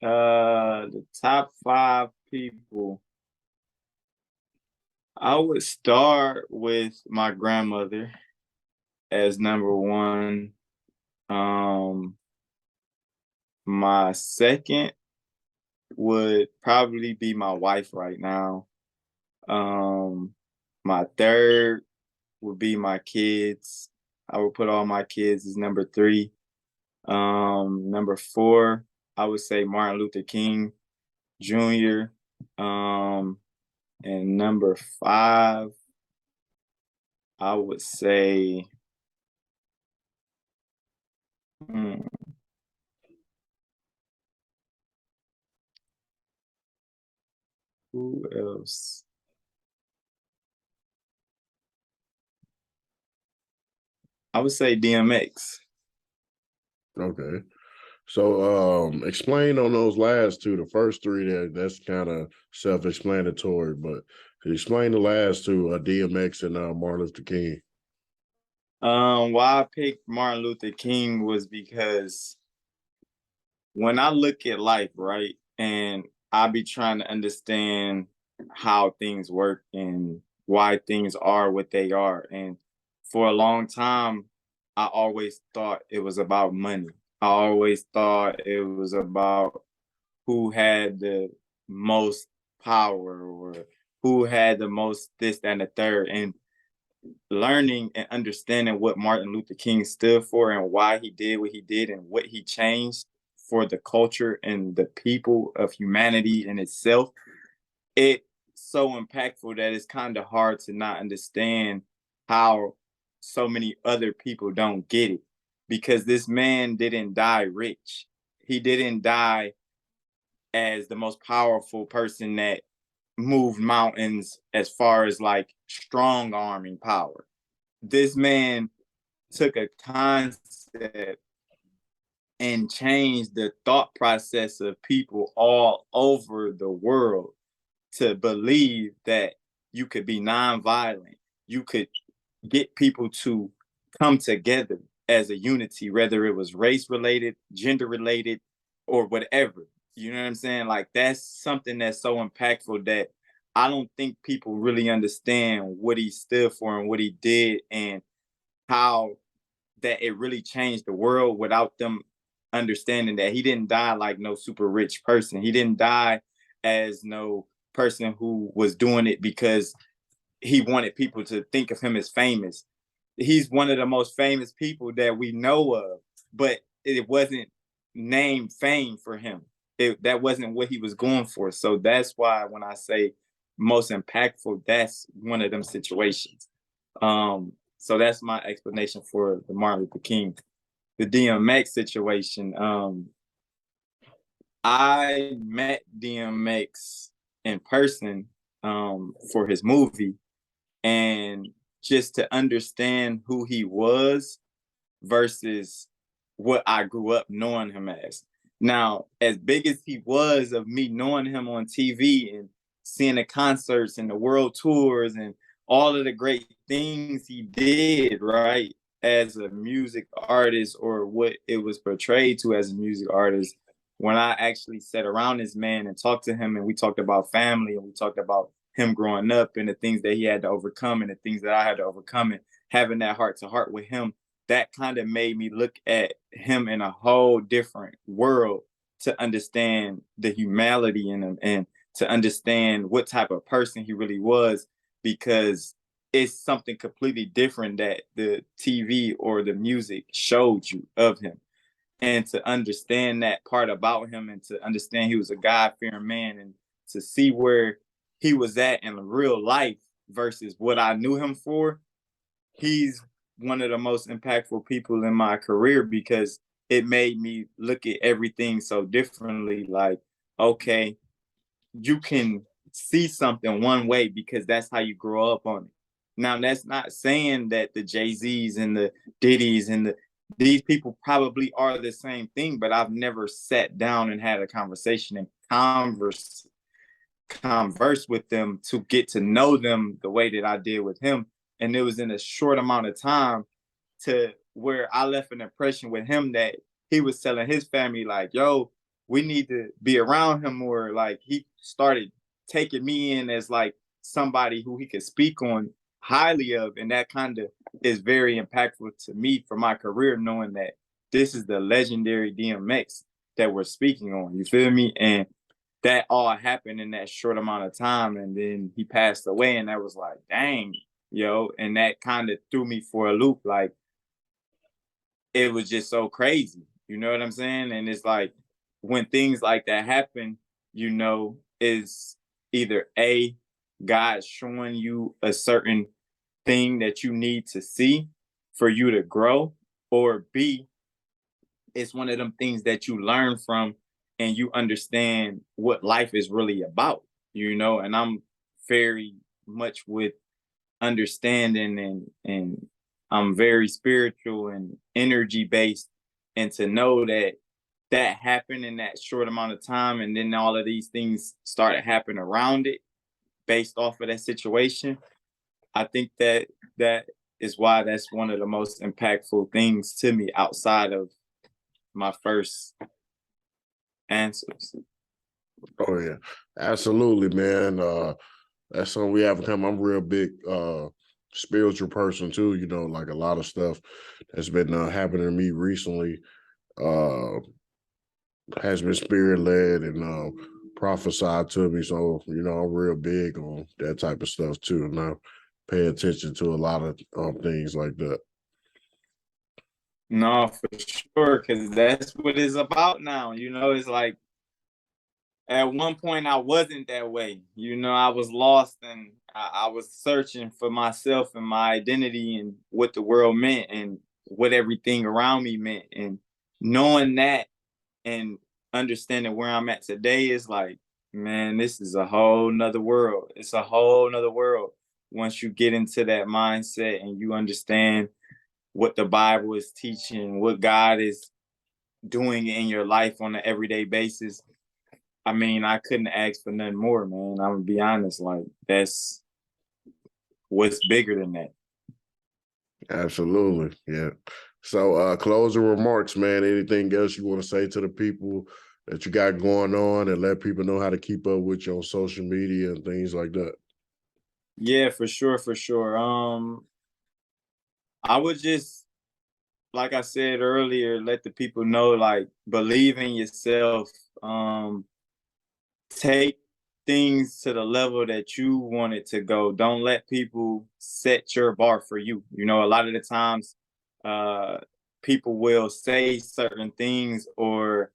The top 5 people. I would start with my grandmother as number one. Um, my second would probably be my wife right now. My third would be my kids. I would put all my kids as number three. Number four, I would say Martin Luther King Jr. And number five, I would say, hmm, who else? I would say DMX. Okay. So explain on those last two, the first three that's kind of self-explanatory, but explain the last two, DMX and Martin Luther King. Why I picked Martin Luther King was because when I look at life, right, and I be trying to understand how things work and why things are what they are. And for a long time, I always thought it was about money. I always thought it was about who had the most power or who had the most this, that, and the third. And learning and understanding what Martin Luther King stood for and why he did what he did and what he changed for the culture and the people of humanity in itself, it's so impactful that it's kind of hard to not understand how so many other people don't get it. Because this man didn't die rich. He didn't die as the most powerful person that moved mountains as far as like strong arming power. This man took a concept and changed the thought process of people all over the world to believe that you could be nonviolent. You could get people to come together as a unity, whether it was race related, gender related, or whatever. You know what I'm saying? Like that's something that's so impactful that I don't think people really understand what he stood for and what he did and how that it really changed the world without them understanding that he didn't die like no super rich person. He didn't die as no person who was doing it because he wanted people to think of him as famous. He's one of the most famous people that we know of, but it wasn't named fame for him. That wasn't what he was going for. So that's why when I say most impactful, that's one of them situations. So that's my explanation for the Martin Luther King. The DMX situation. I met DMX in person for his movie, and just to understand who he was versus what I grew up knowing him as. Now, as big as he was of me knowing him on TV and seeing the concerts and the world tours and all of the great things he did, right, as a music artist or what it was portrayed to as a music artist, when I actually sat around this man and talked to him and we talked about family and we talked about him growing up and the things that he had to overcome and the things that I had to overcome and having that heart to heart with him, that kind of made me look at him in a whole different world to understand the humanity in him and to understand what type of person he really was, because it's something completely different that the TV or the music showed you of him. And to understand that part about him and to understand he was a God-fearing man and to see where he was at in real life versus what I knew him for, he's one of the most impactful people in my career because it made me look at everything so differently. Like, okay, you can see something one way because that's how you grow up on it. Now, that's not saying that the Jay-Z's and the Diddy's and these people probably are the same thing, but I've never sat down and had a conversation and converse with them to get to know them the way that I did with him. And it was in a short amount of time to where I left an impression with him that he was telling his family, like, yo, we need to be around him more. Like he started taking me in as like somebody who he could speak on highly of. And that kind of is very impactful to me for my career, knowing that this is the legendary DMX that we're speaking on. You feel me? And that all happened in that short amount of time. And then he passed away. And that was like, dang, yo. And that kind of threw me for a loop. Like, it was just so crazy. You know what I'm saying? And it's like when things like that happen, is either A, God showing you a certain thing that you need to see for you to grow, or B, it's one of them things that you learn from and you understand what life is really about. And I'm very much with understanding and I'm very spiritual and energy based, and to know that that happened in that short amount of time, and then all of these things started happening around it based off of that situation. I think that that is why that's one of the most impactful things to me outside of my first answers. Oh yeah, absolutely, man. That's something we have in common. I'm a real big spiritual person too. You know, like a lot of stuff that's been happening to me recently uh has been spirit led and prophesied to me. So you know, I'm real big on that type of stuff too, and I pay attention to a lot of things like that. No, for sure, because that's what it's about now. It's like at one point I wasn't that way. I was lost and I was searching for myself and my identity and what the world meant and what everything around me meant. And knowing that and understanding where I'm at today is like, man, this is a whole nother world. It's a whole nother world once you get into that mindset and you understand what the Bible is teaching, what God is doing in your life on an everyday basis. I mean, I couldn't ask for nothing more, man. I'm gonna be honest, like that's what's bigger than that. Absolutely, yeah. So, closing remarks, man. Anything else you want to say to the people that you got going on, and let people know how to keep up with you on social media and things like that? Yeah, for sure, for sure. I would just, like I said earlier, let the people know, like, believe in yourself. Um, Take things to the level that you want it to go. Don't let people set your bar for you. A lot of the times, uh, people will say certain things or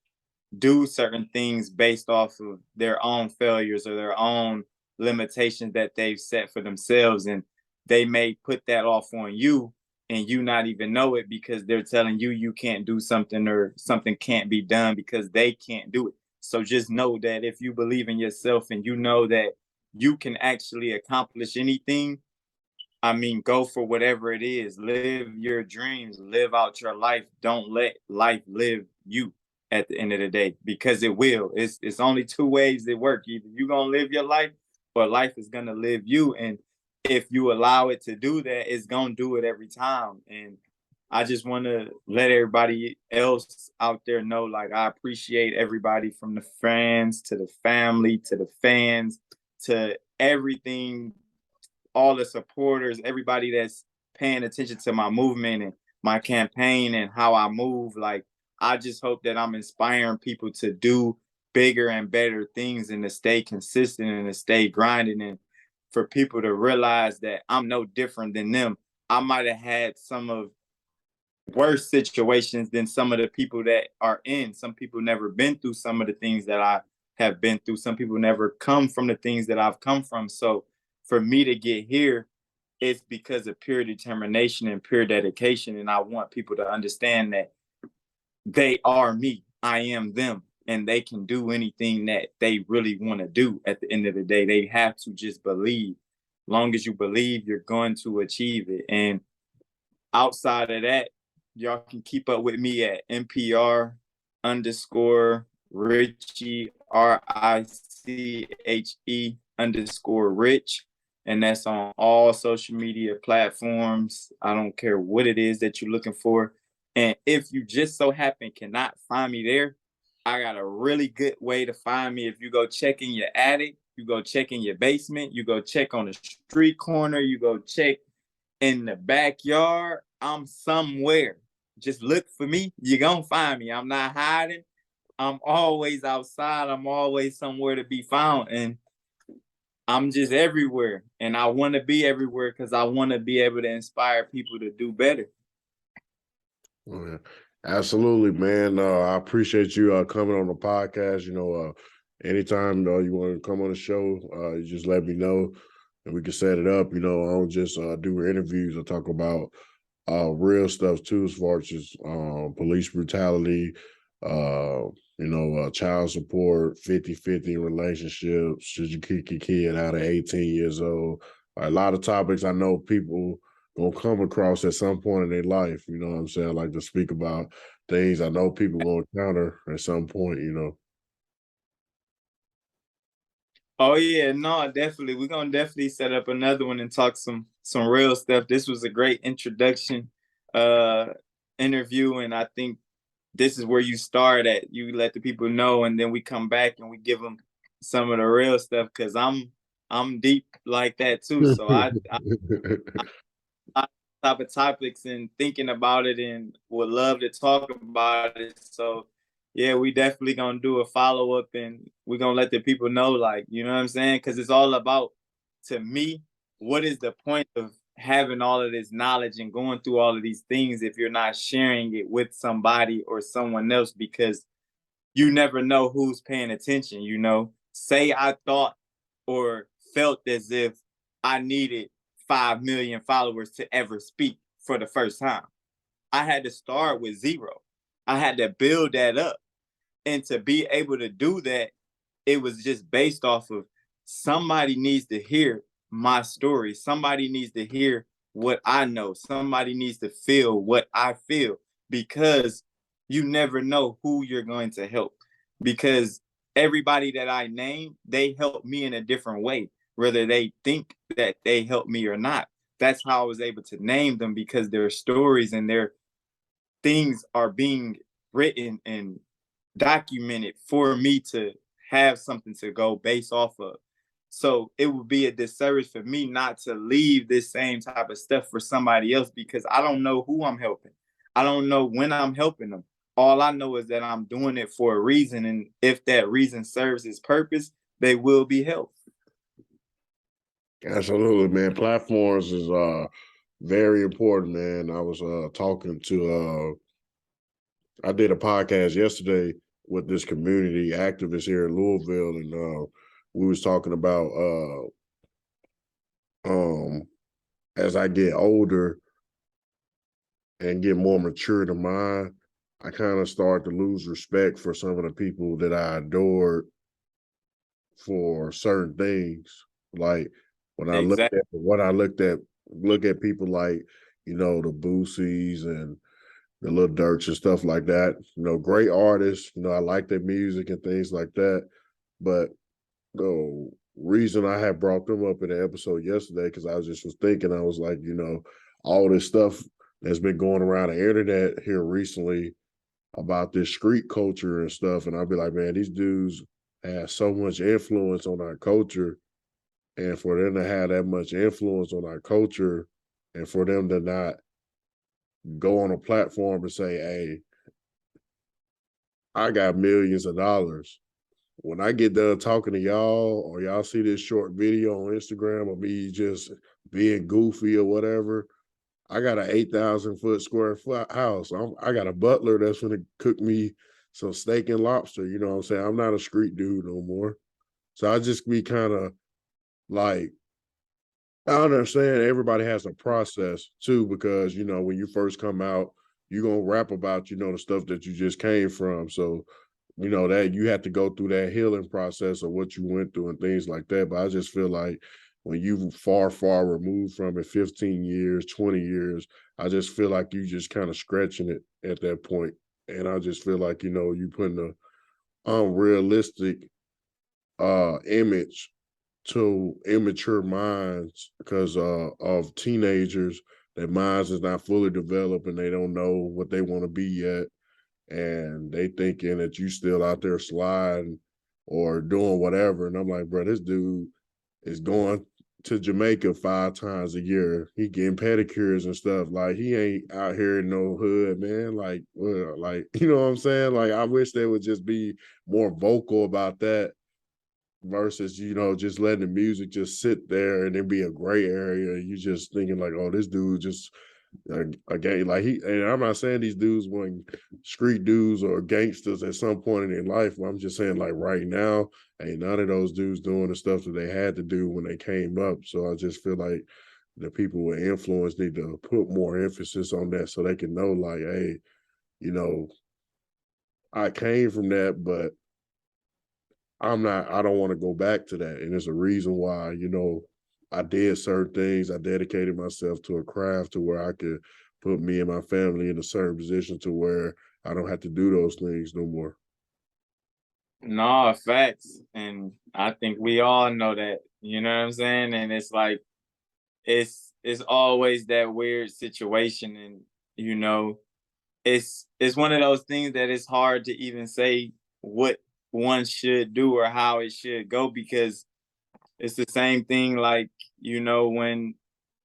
do certain things based off of their own failures or their own limitations that they've set for themselves. And they may put that off on you and you not even know it because they're telling you you can't do something or something can't be done because they can't do it. So just know that if you believe in yourself and you know that you can actually accomplish anything, I mean, go for whatever it is. Live your dreams, live out your life. Don't let life live you at the end of the day because it will. It's only two ways it works. Either you're gonna live your life or life is gonna live you. And if you allow it to do that, it's gonna do it every time. And I just want to let everybody else out there know, like, I appreciate everybody from the friends to the family to the fans to everything, all the supporters, everybody that's paying attention to my movement and my campaign and how I move. Like, I just hope that I'm inspiring people to do bigger and better things and to stay consistent and to stay grinding and for people to realize that I'm no different than them. I might have had some of worse situations than some of the people that are in. Some people never been through some of the things that I have been through. Some people never come from the things that I've come from. So for me to get here, it's because of pure determination and pure dedication. And I want people to understand that they are me. I am them. And they can do anything that they really want to do at the end of the day. They have to just believe. Long as you believe, you're going to achieve it. And outside of that, y'all can keep up with me at MPR underscore Richie, RICHE Rich. And that's on all social media platforms. I don't care what it is that you're looking for. And if you just so happen cannot find me there, I got a really good way to find me. If you go check in your attic, you go check in your basement, you go check on the street corner, you go check in the backyard, I'm somewhere. Just look for me. You're going to find me. I'm not hiding. I'm always outside. I'm always somewhere to be found. And I'm just everywhere. And I want to be everywhere because I want to be able to inspire people to do better. Oh, yeah. Absolutely, man. I appreciate you coming on the podcast. Anytime you want to come on the show, you just let me know and we can set it up. I don't just do interviews. I talk about real stuff too, as far as just police brutality, child support, 50-50 relationships. Should you kick your kid out at 18 years old? A lot of topics I know people gonna come across at some point in their life. You know what I'm saying? Like to speak about things I know people will encounter at some point. You know. Oh yeah, no, definitely. We're gonna definitely set up another one and talk some real stuff. This was a great introduction uh interview, and I think this is where you start at. You let the people know, and then we come back and we give them some of the real stuff because I'm deep like that too. So I type of topics and thinking about it and would love to talk about it. So yeah, we definitely gonna do a follow up and we're gonna let the people know, like, you know what I'm saying? Cause it's all about, to me, what is the point of having all of this knowledge and going through all of these things if you're not sharing it with somebody or someone else? Because you never know who's paying attention, you know. Say I thought or felt as if I needed 5 million followers to ever speak for the first time. I had to start with zero. I had to build that up. And to be able to do that, it was just based off of somebody needs to hear my story. Somebody needs to hear what I know. Somebody needs to feel what I feel, because you never know who you're going to help. Because everybody that I name, they help me in a different way, whether they think that they help me or not. That's how I was able to name them, because their stories and their things are being written and documented for me to have something to go base off of. So it would be a disservice for me not to leave this same type of stuff for somebody else, because I don't know who I'm helping. I don't know when I'm helping them. All I know is that I'm doing it for a reason. And if that reason serves its purpose, they will be helped. Absolutely, man. Platforms is very important, man. I was talking to I did a podcast yesterday with this community activist here in Louisville, and we was talking about as I get older and get more mature in mind, I kind of start to lose respect for some of the people that I adored for certain things. Like when I looked Exactly. at what I look at people like, you know, the Boosies and the Little Dirks and stuff like that. You know, great artists. You know, I like their music and things like that. But the reason I had brought them up in the episode yesterday, because I was thinking, I was like, you know, all this stuff that's been going around the internet here recently about this street culture and stuff. And I'd be like, man, these dudes have so much influence on our culture. And for them to have that much influence on our culture and for them to not go on a platform and say, hey, I got millions of dollars. When I get done talking to y'all, or y'all see this short video on Instagram of me just being goofy or whatever, I got an 8,000 square foot house. I got a butler that's going to cook me some steak and lobster. You know what I'm saying? I'm not a street dude no more. So I just be kind of like, I understand everybody has a process too, because, you know, when you first come out, you're going to rap about, you know, the stuff that you just came from. So, you know, that you have to go through that healing process of what you went through and things like that. But I just feel like when you far removed from it, 15 years, 20 years, I just feel like you just kind of stretching it at that point. And I just feel like, you know, you putting a unrealistic image to immature minds because of teenagers. Their minds is not fully developed and they don't know what they want to be yet, and they thinking that you still out there sliding or doing whatever. And I'm like, bro, this dude is going to Jamaica 5 times a year. He getting pedicures and stuff. Like he ain't out here in no hood, man. Like, well, like you know what I'm saying? Like I wish they would just be more vocal about that versus, you know, just letting the music just sit there and then be a gray area. You just thinking like, oh, this dude just a gang, like he. And I'm not saying these dudes weren't street dudes or gangsters at some point in their life. But I'm just saying like right now, ain't none of those dudes doing the stuff that they had to do when they came up. So I just feel like the people with influence need to put more emphasis on that so they can know like, hey, you know, I came from that, but I don't want to go back to that. And there's a reason why, you know, I did certain things. I dedicated myself to a craft to where I could put me and my family in a certain position to where I don't have to do those things no more. No, facts. And I think we all know that. You know what I'm saying? And it's like it's always that weird situation, and you know, it's one of those things that it's hard to even say what one should do or how it should go, because it's the same thing like, you know, when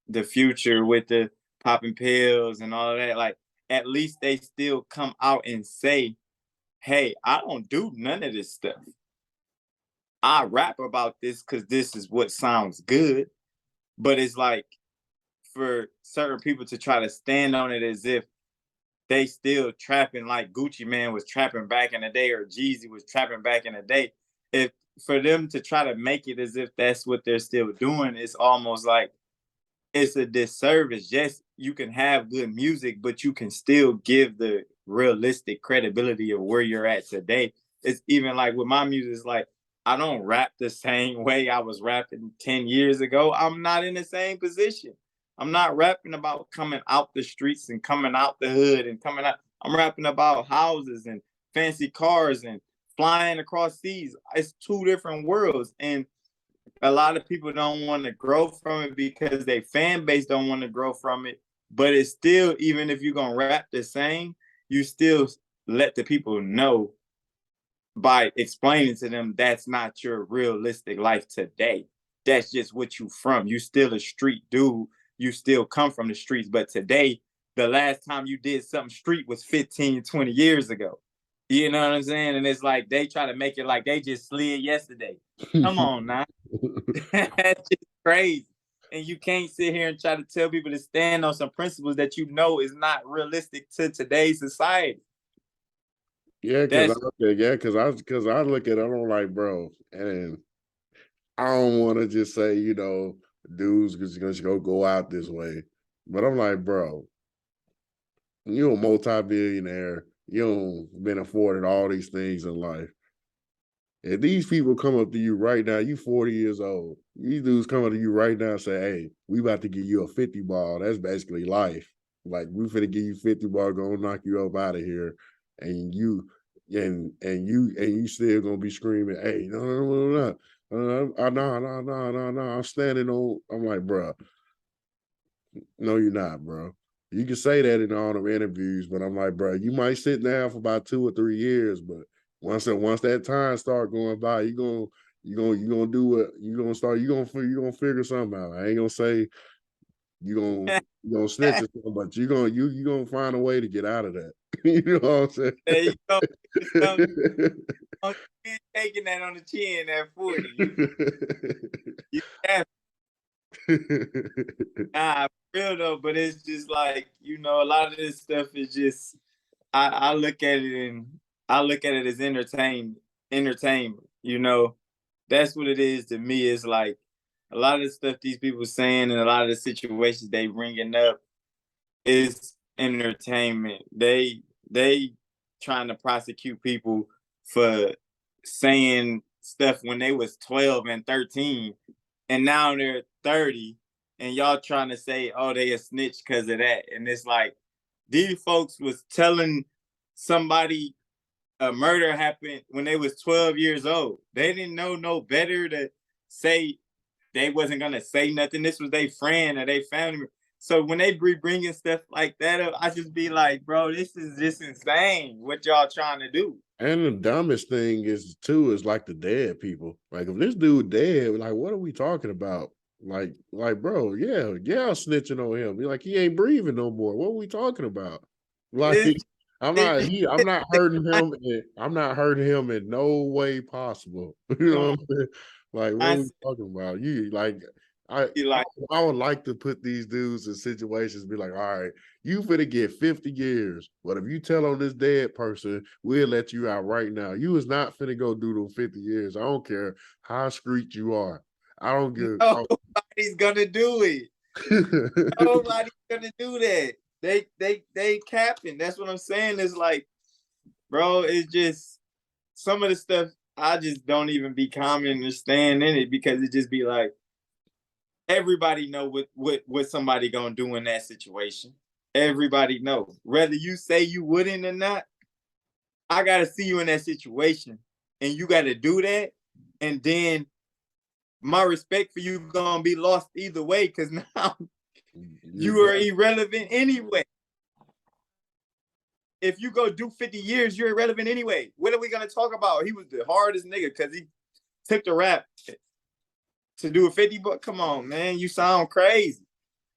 the future with the popping pills and all of that, like at least they still come out and say, hey, I don't do none of this stuff. I rap about this because this is what sounds good. But it's like for certain people to try to stand on it as if they still trapping like Gucci Man was trapping back in the day or Jeezy was trapping back in the day. If for them to try to make it as if that's what they're still doing, it's almost like it's a disservice. Yes, you can have good music, but you can still give the realistic credibility of where you're at today. It's even like with my music, it's like I don't rap the same way I was rapping 10 years ago. I'm not in the same position. I'm not rapping about coming out the streets and coming out the hood and coming out. I'm rapping about houses and fancy cars and flying across seas. It's two different worlds. And a lot of people don't want to grow from it because their fan base don't want to grow from it. But it's still, even if you're gonna rap the same, you still let the people know by explaining to them that's not your realistic life today. That's just what you from. You still a street dude. You still come from the streets. But today, the last time you did something street was 15, 20 years ago. You know what I'm saying? And it's like they try to make it like they just slid yesterday. Come on now. That's just crazy. And you can't sit here and try to tell people to stand on some principles that you know is not realistic to today's society. Yeah, cause I That's yeah, cause I look at it, I'm like, bro, and I don't want to just say, dudes just gonna go out this way. But I'm like, bro, you're a multi-billionaire. You've been afforded all these things in life. If these people come up to you right now, you 40 years old. These dudes come up to you right now and say, hey, we about to give you a 50 ball. That's basically life. Like, we finna give you 50 ball, gonna knock you up out of here. And you still gonna be screaming, hey, no, no, no, no. No. I'm standing on. I'm like, bro, no, you're not, bro. You can say that in all them interviews, but I'm like, bro, you might sit down for about 2 or 3 years, but once that time start going by, you gonna do what you gonna figure something out. I ain't gonna say you gonna you gonna snitch or something, but you gonna find a way to get out of that. You know what I'm saying? there you go. You ain't taking that on the chin at 40. You have nah, for real though, but it's just like, you know, a lot of this stuff is just I look at it and I look at it as entertainment, you know. That's what it is to me. It's like a lot of the stuff these people saying and a lot of the situations they bringing up is entertainment. They trying to prosecute people for saying stuff when they was 12 and 13 and now they're 30 and y'all trying to say, oh, they a snitch because of that. And it's like these folks was telling somebody a murder happened when they was 12 years old. They didn't know no better to say they wasn't gonna say nothing. This was their friend or their family. So when they be bringing stuff like that up, I just be like, bro, this is just insane. What y'all trying to do? And the dumbest thing is like the dead people. Like if this dude dead, like what are we talking about? Bro, yeah, snitching on him. Like he ain't breathing no more. What are we talking about? Like It's, I'm not hurting him. I'm not hurting him in no way possible. You know come what I'm saying? Like what are on, we talking about? You like I be I, like, I would like to put these dudes in situations, be like, all right, you finna get 50 years, but if you tell on this dead person, we'll let you out right now. You is not finna go do those 50 years. I don't care how street you are. I don't give. nobody's gonna do it. Nobody's gonna do that. They capping. That's what I'm saying. It's like, bro, it's just some of the stuff I just don't even be common understand in it because it just be like everybody know what somebody gonna do in that situation. Everybody know. Whether you say you wouldn't or not, I gotta see you in that situation. And you gotta do that. And then my respect for you gonna be lost either way, because now you are irrelevant anyway. If you go do 50 years, you're irrelevant anyway. What are we gonna talk about? He was the hardest nigga because he took the rap to do a 50, but come on, man, you sound crazy.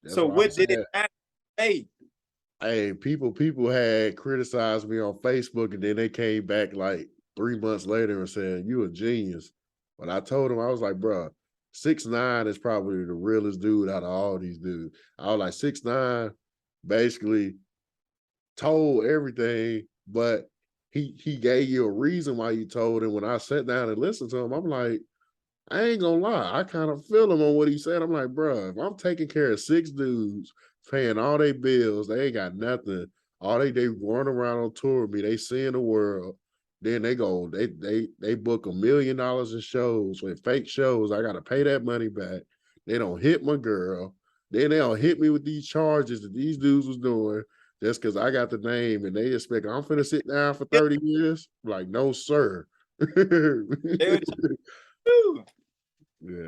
That's So what did it matter? Hey, people had criticized me on Facebook, and then they came back like 3 months later and said, "You a genius." But I told them, I was like, "Bro, 6ix9ine is probably the realest dude out of all these dudes." I was like, 6ix9ine basically told everything, but he gave you a reason why you told him. When I sat down and listened to him, I'm like, I ain't gonna lie, I kind of feel him on what he said. I'm like, bro, if I'm taking care of 6 dudes, paying all their bills, they ain't got nothing. All they run around on tour with me, they seeing the world. Then they book $1 million in shows with fake shows. I gotta pay that money back. They don't hit my girl. Then they don't hit me with these charges that these dudes was doing just because I got the name, and they expect I'm finna sit down for 30 years. Like, no, sir. Yeah.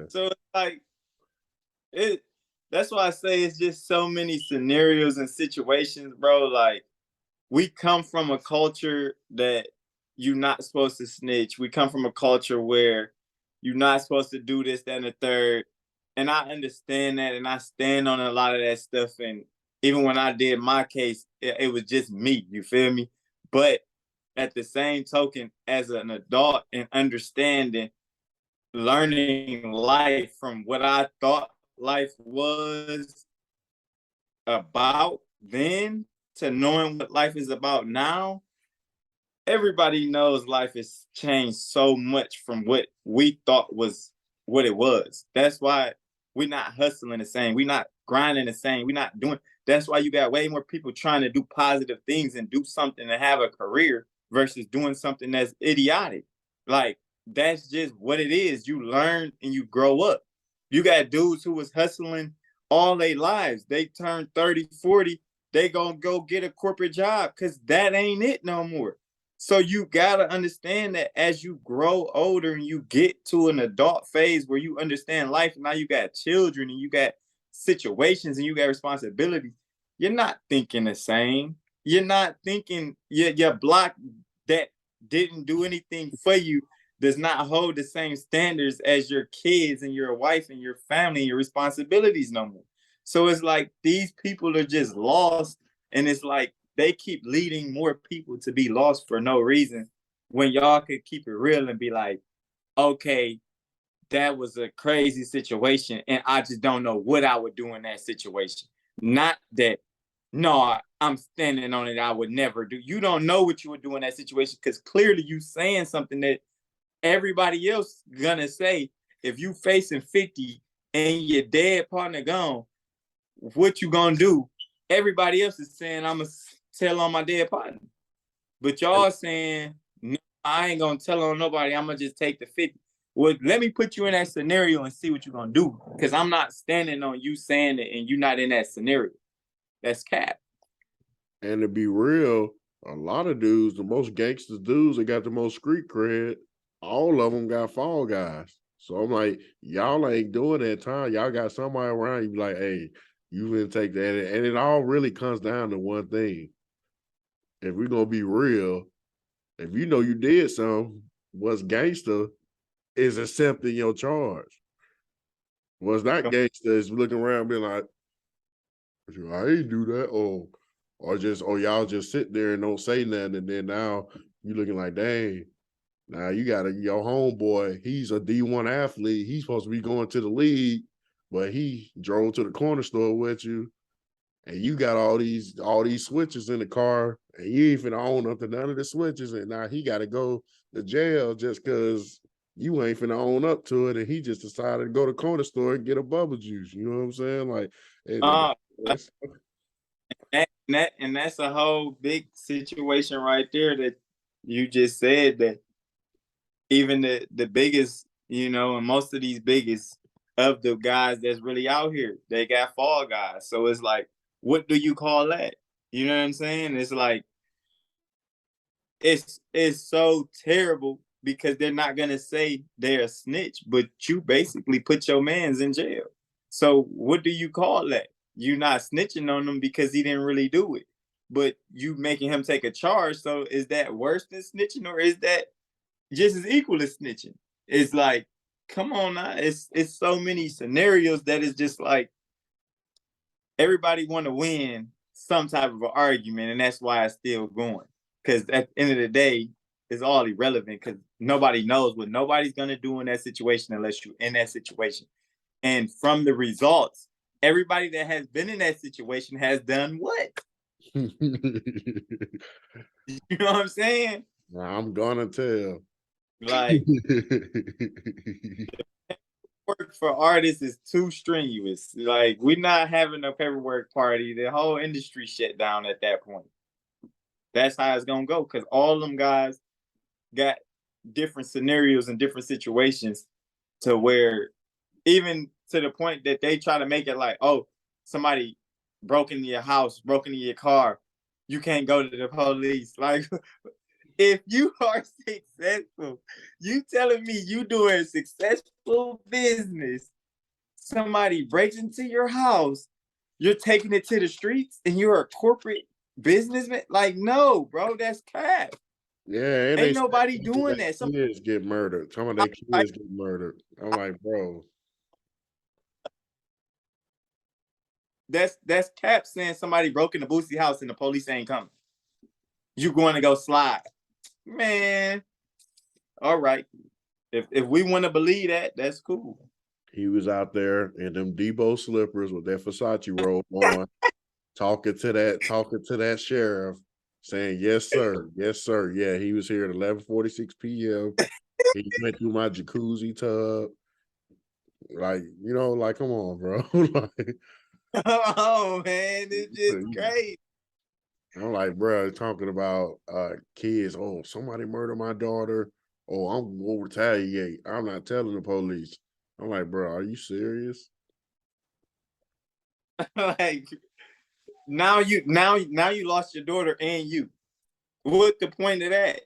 So it's like it. That's why I say it's just so many scenarios and situations, bro. Like, we come from a culture that you're not supposed to snitch. We come from a culture where you're not supposed to do this, that, and the third. And I understand that, and I stand on a lot of that stuff. And even when I did my case, it was just me. You feel me? But at the same token, as an adult and understanding, learning life from what I thought life was about then to knowing what life is about now, everybody knows life has changed so much from what we thought was what it was. That's why we're not hustling the same. We're not grinding the same. We're not doing. That's why you got way more people trying to do positive things and do something and have a career versus doing something that's idiotic. Like, that's just what it is. You learn and you grow up. You got dudes who was hustling all their lives. They turn 30, 40, they gonna go get a corporate job because that ain't it no more. So you gotta understand that as you grow older and you get to an adult phase where you understand life, and now you got children and you got situations and you got responsibilities, you're not thinking the same. You're not thinking your block that didn't do anything for you does not hold the same standards as your kids and your wife and your family and your responsibilities no more. So it's like these people are just lost, and it's like they keep leading more people to be lost for no reason when y'all could keep it real and be like, okay, that was a crazy situation and I just don't know what I would do in that situation. Not that, no, I'm standing on it, I would never do. You don't know what you would do in that situation because clearly you saying something that everybody else gonna say. If you facing 50 and your dead partner gone, what you gonna do? Everybody else is saying I'm gonna tell on my dead partner, but y'all saying no, I ain't gonna tell on nobody. I'm gonna just take the 50. Well, let me put you in that scenario and see what you're gonna do, because I'm not standing on you saying it and you not in that scenario. That's cap. And to be real, a lot of dudes, the most gangster dudes that got the most street cred, all of them got fall guys. So I'm like, y'all ain't doing that time. Y'all got somebody around you be like, hey, you gonna take that. And it all really comes down to one thing. If we're gonna be real, if you know you did something, what's gangster is accepting your charge. What's not gangster is looking around being like, I ain't do that. Or y'all just sit there and don't say nothing. And then now you looking like, dang, now you got your homeboy, he's a D1 athlete. He's supposed to be going to the league, but he drove to the corner store with you. And you got all these switches in the car, and you ain't finna own up to none of the switches. And now he got to go to jail just because you ain't finna own up to it. And he just decided to go to the corner store and get a bubble juice. You know what I'm saying? Like, Uh, that's and that's a whole big situation right there that you just said, that even the biggest, and most of these biggest of the guys that's really out here. They got fall guys. So it's like, what do you call that? You know what I'm saying? It's like it's so terrible because they're not gonna say they're a snitch, but you basically put your man's in jail. So what do you call that? You're not snitching on him because he didn't really do it, but you making him take a charge. So is that worse than snitching, or is that just as equal as snitching? It's like, come on now. It's so many scenarios that is just like everybody want to win some type of an argument, and that's why it's still going. Because at the end of the day, it's all irrelevant because nobody knows what nobody's gonna do in that situation unless you're in that situation. And from the results, everybody that has been in that situation has done what? You know what I'm saying? I'm gonna tell. Like, work for artists is too strenuous. Like, we're not having a paperwork party. The whole industry shut down at that point. That's how it's gonna go because all them guys got different scenarios and different situations to where even to the point that they try to make it like, oh, somebody broke into your house, broke into your car, you can't go to the police. Like, if you are successful, you telling me you doing successful business, somebody breaks into your house, you're taking it to the streets and you're a corporate businessman? Like, no, bro, that's cap. Yeah, and Ain't they nobody say doing their that. Some kids get murdered. Some of their kids get murdered. I'm like, bro. that's cap saying somebody broke in the Boosie house and the police ain't coming. You going to go slide, man? All right. If we want to believe that, that's cool. He was out there in them Debo slippers with that Versace robe on, talking to that sheriff, saying, "Yes, sir. Yes, sir. Yeah, he was here at 11:46 p.m. He went through my jacuzzi tub. Like, like, come on, bro. Like, Oh man, it's just crazy. I'm like, bro, talking about kids. Oh, somebody murdered my daughter. Oh, I'm gonna retaliate. I'm not telling the police. I'm like, bro, are you serious? Like, now you lost your daughter and you. What the point of that?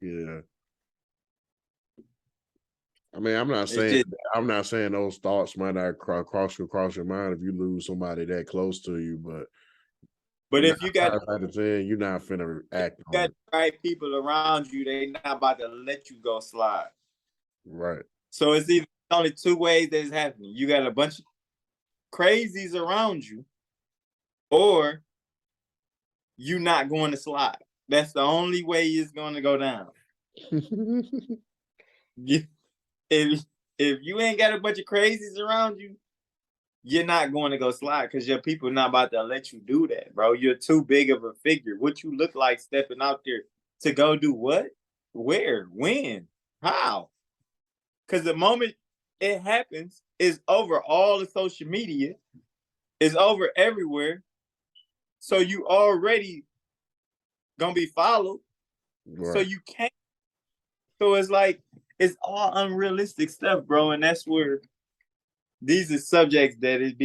Yeah. I mean, I'm not It's saying just, those thoughts might not cross your mind if you lose somebody that close to you, but but nine if you got times out of 10, you're not finna act on got it. the right people around you, they not about to let you go slide. Right. So it's either only two ways that it's happening. You got a bunch of crazies around you, or you not going to slide. That's the only way it's going to go down. if if you ain't got a bunch of crazies around you, you're not going to go slide because your people not about to let you do that, bro. You're too big of a figure. What you look like stepping out there to go do what? Where? When? How? Because the moment it happens, it's over all the social media, it's over everywhere. So you already gonna be followed. So Right. you can't. So it's like it's all unrealistic stuff, bro. And that's where these are subjects that it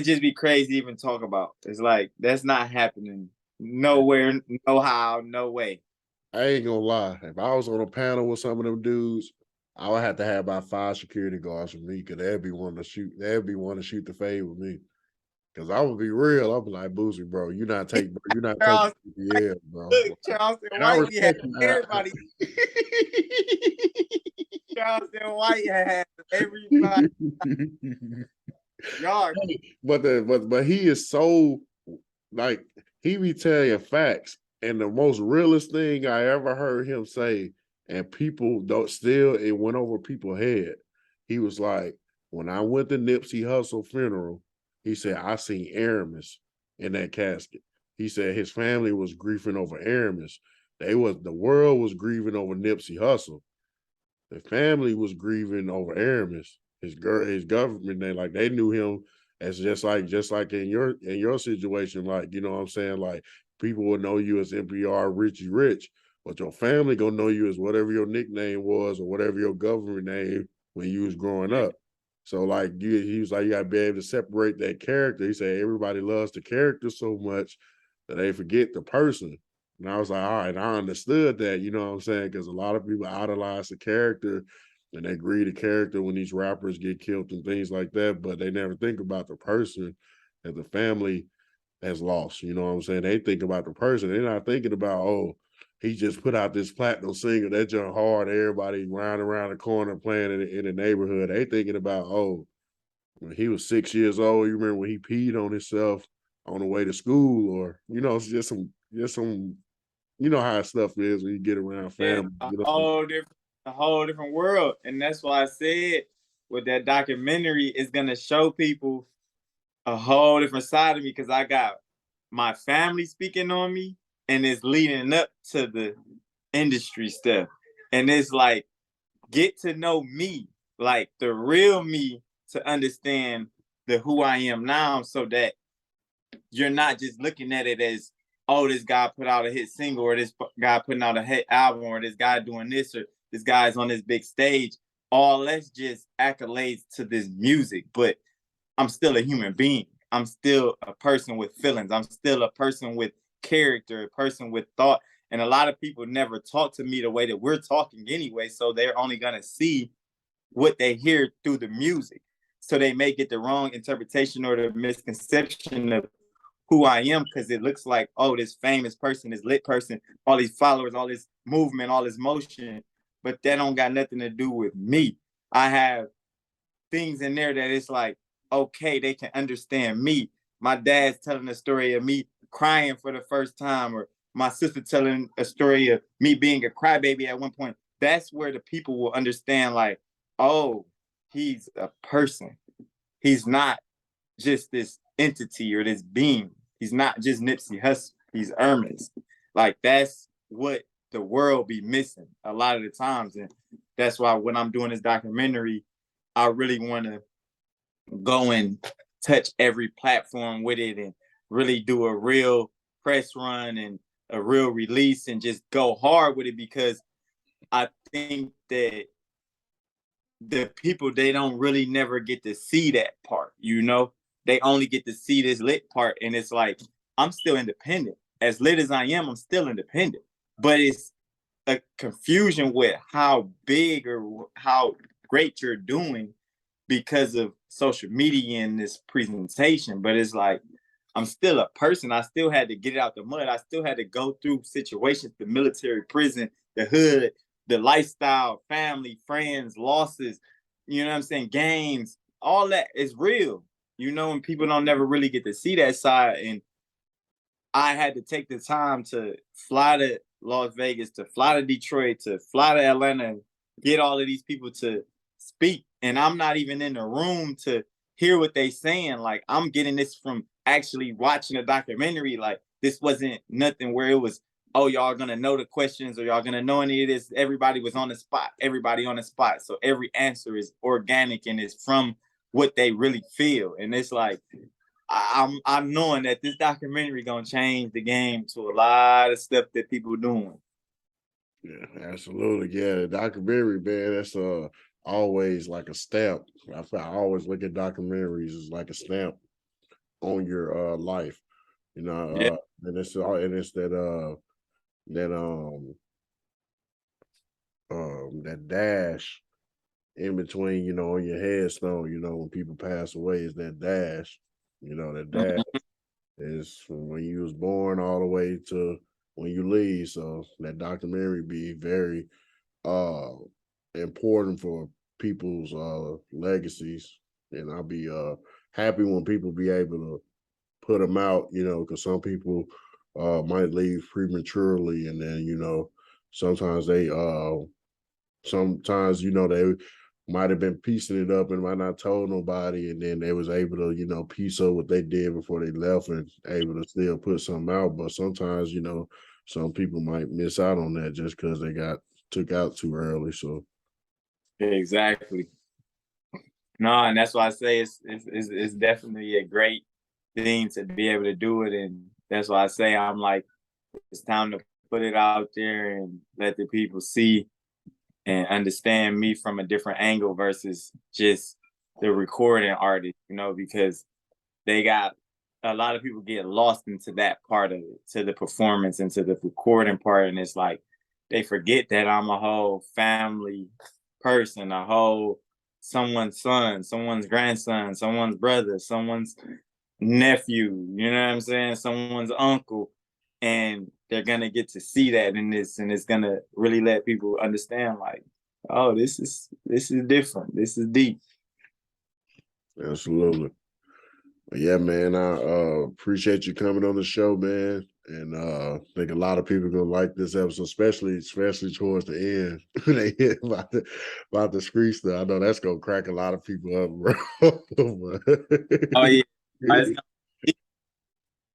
just be crazy to even talk about. It's like that's not happening nowhere, no how, no way. I ain't gonna lie. If I was on a panel with some of them dudes, I would have to have about 5 security guards with me because they'd be one to shoot. They'd be one to shoot the fade with me. Cause I would be real. I'd be like, Boosie, bro, you're not taking Charles, yeah, bro. look, Charleston And I White had respect you. everybody. Charleston White had everybody. Y'all, but he is so like he be telling you facts. And the most realest thing I ever heard him say, and people don't still it went over people's head. He was like, when I went to Nipsey Hussle funeral, he said, I seen Aramis in that casket. He said his family was grieving over Aramis. The world was grieving over Nipsey Hussle. The family was grieving over Aramis, his government. They knew him as just like in your situation, like you know what I'm saying. Like people would know you as MPR Rich, but your family gonna know you as whatever your nickname was or whatever your government name when you was growing up. So like he was like, you gotta be able to separate that character. He said everybody loves the character so much that they forget the person. And I was like, all right, I understood that, you know what I'm saying? Because a lot of people idolize the character and they agree the character when these rappers get killed and things like that, but they never think about the person that the family has lost. You know what I'm saying? They think about the person. They're not thinking about, oh, he just put out this platinum single that jump hard. Everybody round around the corner playing in the neighborhood. They thinking about, oh, when he was 6 years old. You remember when he peed on himself on the way to school, or it's just some. You know how stuff is when you get around Yeah, family. You know, a whole different world. And that's why I said with that documentary is gonna show people a whole different side of me because I got my family speaking on me and it's leading up to the industry stuff. And it's like get to know me, like the real me, to understand the who I am now so that you're not just looking at it as, oh, this guy put out a hit single, or this guy putting out a hit album, or this guy doing this, or this guy's on this big stage. All that's just accolades to this music, but I'm still a human being. I'm still a person with feelings. I'm still a person with character, a person with thought. And a lot of people never talk to me the way that we're talking anyway. So they're only going to see what they hear through the music. So they may get the wrong interpretation or the misconception of who I am because it looks like, oh, this famous person, this lit person, all these followers, all this movement, all this motion, but that don't got nothing to do with me. I have things in there that it's like, okay, they can understand me. My dad's telling a story of me crying for the first time, or my sister telling a story of me being a crybaby at one point. That's where the people will understand, like, oh, he's a person. He's not just this entity or this being. He's not just Nipsey Hussle. He's Hermes. Like that's what the world be missing a lot of the times, and that's why when I'm doing this documentary, I really want to go and touch every platform with it and really do a real press run and a real release and just go hard with it because I think that the people they don't really never get to see that part, they only get to see this lit part, and it's like I'm still independent. As lit as I am, I'm still independent, but it's a confusion with how big or how great you're doing because of social media and this presentation. But it's like I'm still a person. I still had to get it out the mud. I still had to go through situations, the military, prison, the hood, the lifestyle, family, friends, losses, you know what I'm saying? Games, all that is real, and people don't never really get to see that side. And I had to take the time to fly to Las Vegas, to fly to Detroit, to fly to Atlanta, and get all of these people to speak. And I'm not even in the room to hear what they saying. Like I'm getting this from actually watching a documentary. Like this wasn't nothing where it was, oh, y'all gonna know the questions or y'all gonna know any of this. Everybody was on the spot. Everybody on the spot. So every answer is organic and is from what they really feel. And it's like I'm knowing that this documentary gonna change the game to a lot of stuff that people are doing. yeah, absolutely. Yeah, the documentary, man, that's always like a stamp. I always look at documentaries as like a stamp on your life. Yeah, And it's that dash in between, on your headstone, when people pass away is that dash. That dash is from when you was born all the way to when you leave. So that documentary be very uh important for people's legacies. And I'll be happy when people be able to put them out, because some people might leave prematurely, and then sometimes they might have been piecing it up and might not told nobody, and then they was able to piece up what they did before they left and able to still put something out. But sometimes some people might miss out on that just because they got took out too early. So exactly. No, and that's why I say it's definitely a great thing to be able to do it, and that's why I say I'm like it's time to put it out there and let the people see and understand me from a different angle versus just the recording artist, because they got a lot of people get lost into that part of it, to the performance, into the recording part, and it's like they forget that I'm a whole family person, a whole someone's son, someone's grandson, someone's brother, someone's nephew, you know what I'm saying? Someone's uncle. And they're gonna get to see that in this, and it's gonna really let people understand, like, oh, this is different. This is deep. Absolutely. But yeah, man, I appreciate you coming on the show, man. And I think a lot of people gonna like this episode, especially towards the end. They hit about the screen stuff. I know that's gonna crack a lot of people up, bro. Oh yeah, it's gonna be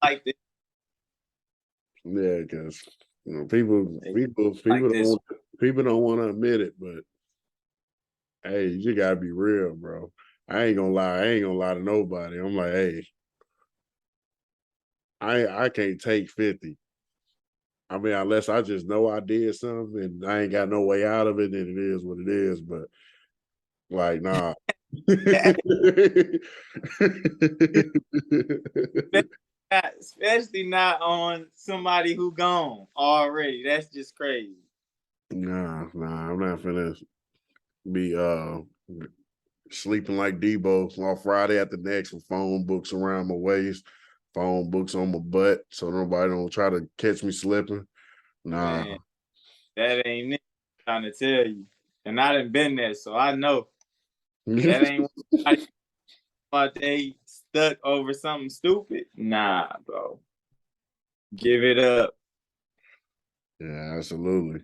like this. Yeah, because people Like this. people don't want to admit it, but hey, you gotta be real, bro. I ain't gonna lie. I ain't gonna lie to nobody. I'm like, hey, I can't take 50. I mean, unless I just know I did something and I ain't got no way out of it, then it is what it is. But like, nah. Especially not on somebody who gone already. That's just crazy. Nah, I'm not finna be sleeping like Debo on Friday at the next with phone books around my waist, phone books on my butt, so nobody don't try to catch me slipping. Nah. Man, that ain't it. I'm trying to tell you. And I done been there, so I know that ain't what they stuck over something stupid. Nah, bro. Give it up. Yeah, absolutely.